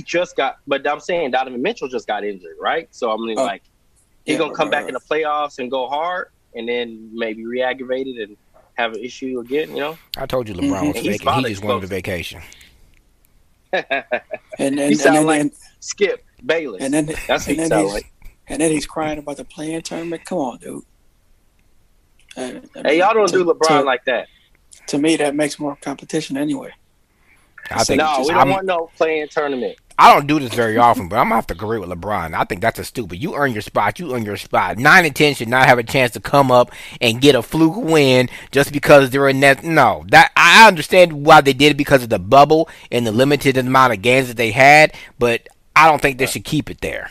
just got. But I'm saying Donovan Mitchell just got injured, right? So I mean, he's gonna come back in the playoffs and go hard, and then maybe re-aggravate it and have an issue again. You know, I told you LeBron was faking. He just wanted a vacation. and he sound like Skip Bayless. And then that's what he sound like. And then he's crying about the play-in tournament. Come on, dude. Hey, y'all don't do LeBron like that. To me, that makes more competition anyway. We don't want no play-in tournament. I don't do this very often, but I'm gonna have to agree with LeBron. I think that's a stupid. You earn your spot. 9 and 10 should not have a chance to come up and get a fluke win just because they're in that. No, that I understand why they did it because of the bubble and the limited amount of games that they had, but I don't think they should keep it there.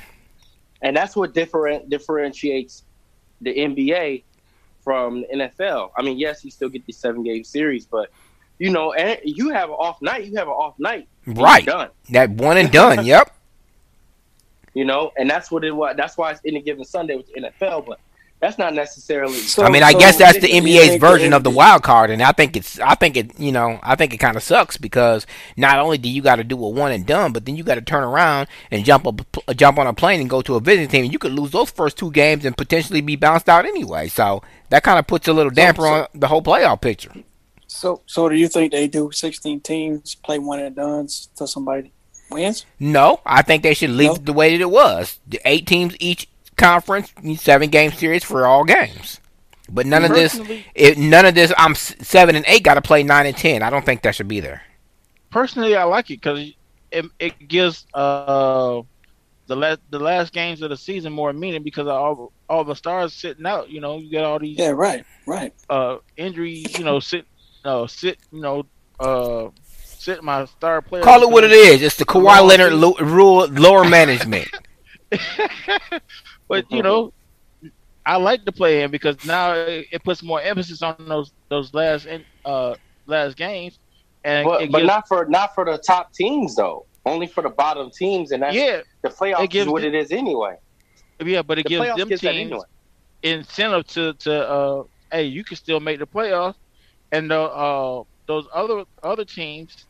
And that's what differentiates the NBA from the NFL. I mean, yes, you still get the 7-game series, but you know, and you have an off night. Right. Done. That one and done. Yep. You know, and that's what it was. That's why it's any given Sunday with the NFL, but that's not necessarily. I guess that's the NBA's version of the wild card, and I think it kind of sucks because not only do you got to do a one and done, but then you got to turn around and jump on a plane and go to a visiting team, and you could lose those first 2 games and potentially be bounced out anyway. So that kind of puts a little damper on the whole playoff picture. So do you think they do 16 teams play one and dones till somebody wins? No, I think they should leave it the way that it was. The 8 teams each conference, 7-game series for all games. But none of this. I'm 7 and 8 got to play 9 and 10. I don't think that should be there. Personally, I like it because it gives the last games of the season more meaning because of all the stars sitting out. You know, you got all these right injuries. You know, sit my star player. Call it what it is. It's the Kawhi Leonard rule, lower management. But you know, I like to play in because now it puts more emphasis on those last games, and but not for the top teams though. Only for the bottom teams, and that's the playoffs is what it is anyway. Yeah, but it gives them teams incentive to hey, you can still make the playoffs, and those other teams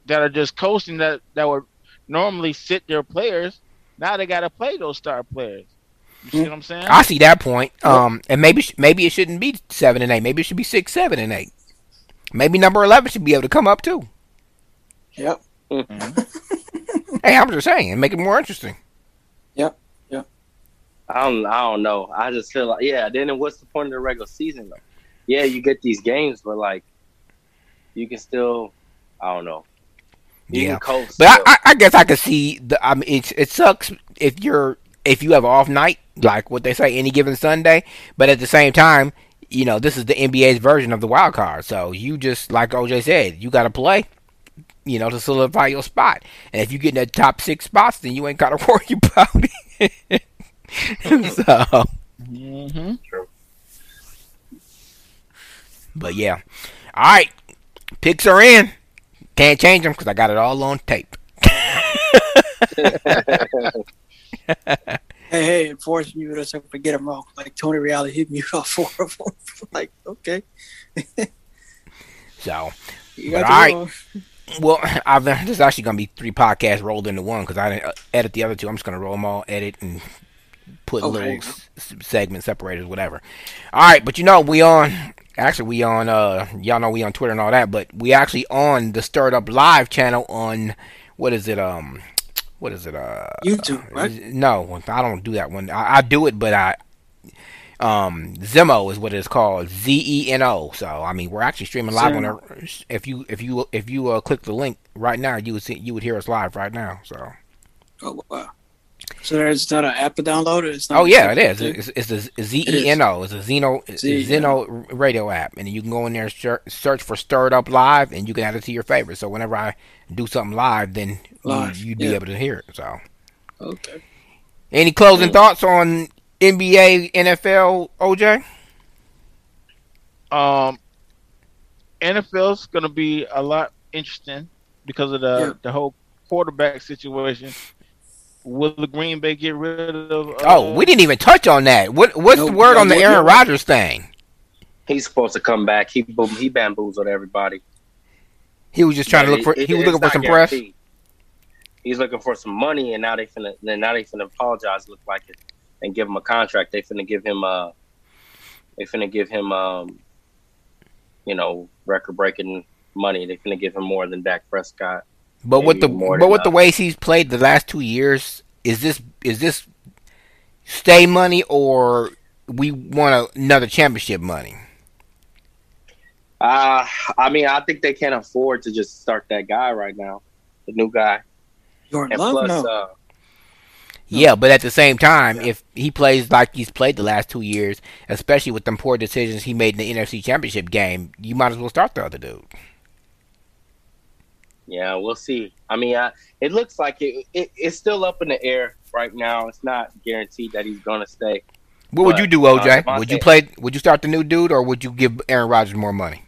that are just coasting that would normally sit their players, now they got to play those star players. You see what I'm saying? I see that point. And maybe it shouldn't be 7 and 8. Maybe it should be 6, 7 and 8. Maybe number 11 should be able to come up too. Yep. Hey, I'm just saying, make it more interesting. Yep. Yep. I don't know. I just feel like, yeah. Then what's the point of the regular season though? Yeah, you get these games, but like you can still, I don't know. You Yeah, can coast but still. I guess I could see the. I mean, it sucks if you have off night, like what they say, any given Sunday. But at the same time, this is the NBA's version of the wild card. So you just like OJ said, you got to play, to solidify your spot. And if you get in the top 6 spots, then you ain't got to worry about it. So, Mm-hmm. True. but yeah, all right, picks are in. Can't change them because I got it all on tape. Hey, enforcing you to forget them wrong. Like Tony Reality hit me off 4 of them. Like, okay. So, You but got all right. wrong. Well, there's actually going to be 3 podcasts rolled into one because I didn't edit the other 2. I'm just going to roll them all, edit, and put little segment separators, whatever. All right, but we on. Actually, we on. Y'all know we on Twitter and all that, but we actually on the Stirred Up Live channel on what is it? What is it? YouTube, right? No, I don't do that one. I do it, but Zemo is what it's called, Zeno. So I mean, we're actually streaming live on there. If you click the link right now, you would hear us live right now. So. Oh wow. So there's not an app to download? It's not it is. It's a Zeno. It's a Zeno radio app, and you can go in there and search for Stirred Up Live, and you can add it to your favorites. So whenever I do something live, then you'd be able to hear it. So. Okay. Any closing thoughts on NBA, NFL, OJ? NFL's gonna be a lot interesting because of the whole quarterback situation. Will the Green Bay get rid of? We didn't even touch on that. What's the word on the Aaron Rodgers thing? He's supposed to come back. He bamboozled everybody. He was just trying to look for. He was looking for some press. He's looking for some money, and now they finna apologize, look like it, and give him a contract. They finna give him record breaking money. They finna give him more than Dak Prescott. But with the ways he's played the last 2 years, is this stay money or we want another championship money? I mean, I think they can't afford to just start that guy right now, the new guy. Jordan Love, no. Yeah, but at the same time, if he plays like he's played the last 2 years, especially with them poor decisions he made in the NFC Championship game, you might as well start the other dude. Yeah, we'll see. I mean, it looks like it's still up in the air right now. It's not guaranteed that he's gonna stay. What would you do, OJ? Would you start the new dude, or would you give Aaron Rodgers more money?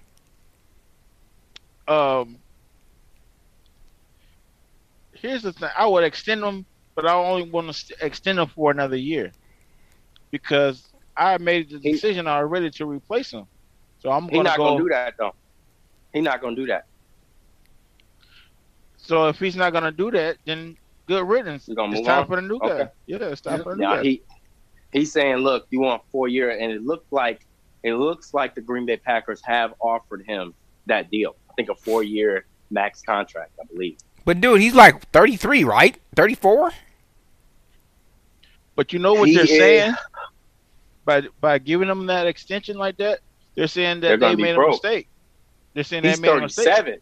Here's the thing: I would extend him, but I only want to extend him for another year because I made the decision already to replace him. So he's not gonna do that though. He's not gonna do that. So if he's not gonna do that, then good riddance. It's time for the new guy. Yeah, it's time for the new guy. He's saying, look, you want 4 years, and it looks like the Green Bay Packers have offered him that deal. I think a 4-year max contract, I believe. But dude, he's like 33, right? 34. But you know what they're saying by giving him that extension like that, they're saying that they made a mistake. They're saying they made a mistake.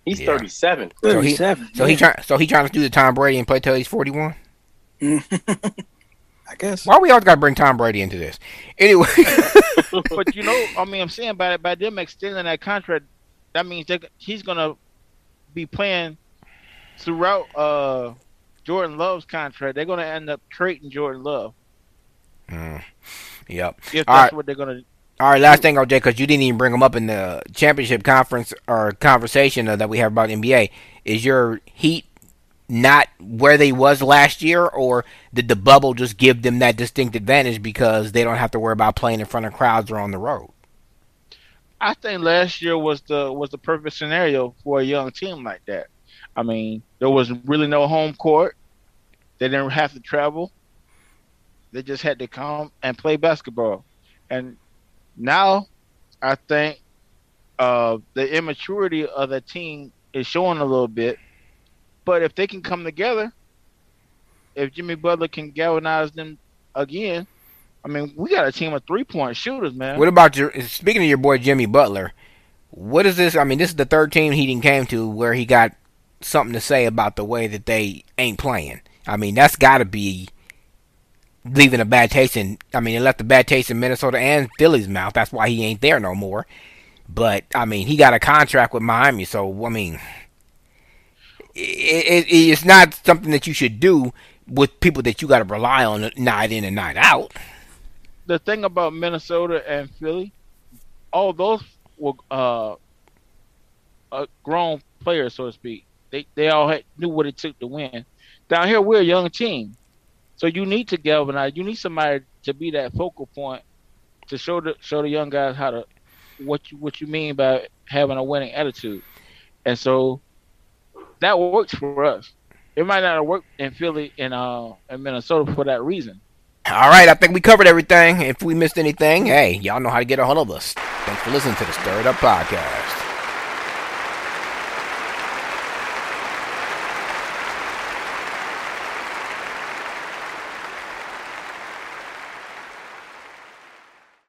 He's 37. 37. So he trying to do the Tom Brady and play till he's 41. I guess. Why we always got to bring Tom Brady into this? Anyway. But I'm saying by them extending that contract, that means he's gonna be playing throughout Jordan Love's contract. They're gonna end up trading Jordan Love. Yep. If that's what they're gonna. All right, last thing, OJ, because you didn't even bring them up in the championship conference or conversation that we have about NBA. Is your Heat not where they was last year, or did the bubble just give them that distinct advantage because they don't have to worry about playing in front of crowds or on the road? I think last year was the perfect scenario for a young team like that. I mean, there was really no home court. They didn't have to travel. They just had to come and play basketball. And now, I think the immaturity of the team is showing a little bit. But if they can come together, if Jimmy Butler can galvanize them again, I mean, we got a team of 3-point shooters, man. What about speaking of your boy Jimmy Butler? What is this? I mean, this is the third team he didn't came to where he got something to say about the way that they ain't playing. I mean, that's got to be leaving a bad taste in. I mean, it left a bad taste in Minnesota and Philly's mouth. That's why he ain't there no more. But I mean, he got a contract with Miami, so I mean, it's not something that you should do with people that you got to rely on night in and night out. The thing about Minnesota and Philly, all those were grown players, so to speak. They all knew what it took to win. Down here, we're a young team, so you need to galvanize. You need somebody to be that focal point to show the young guys how to what you mean by having a winning attitude, and so that works for us. It might not have worked in Philly and Minnesota for that reason. All right, I think we covered everything. If we missed anything, hey, y'all know how to get a hold of us. Thanks for listening to the Stir It Up Podcast.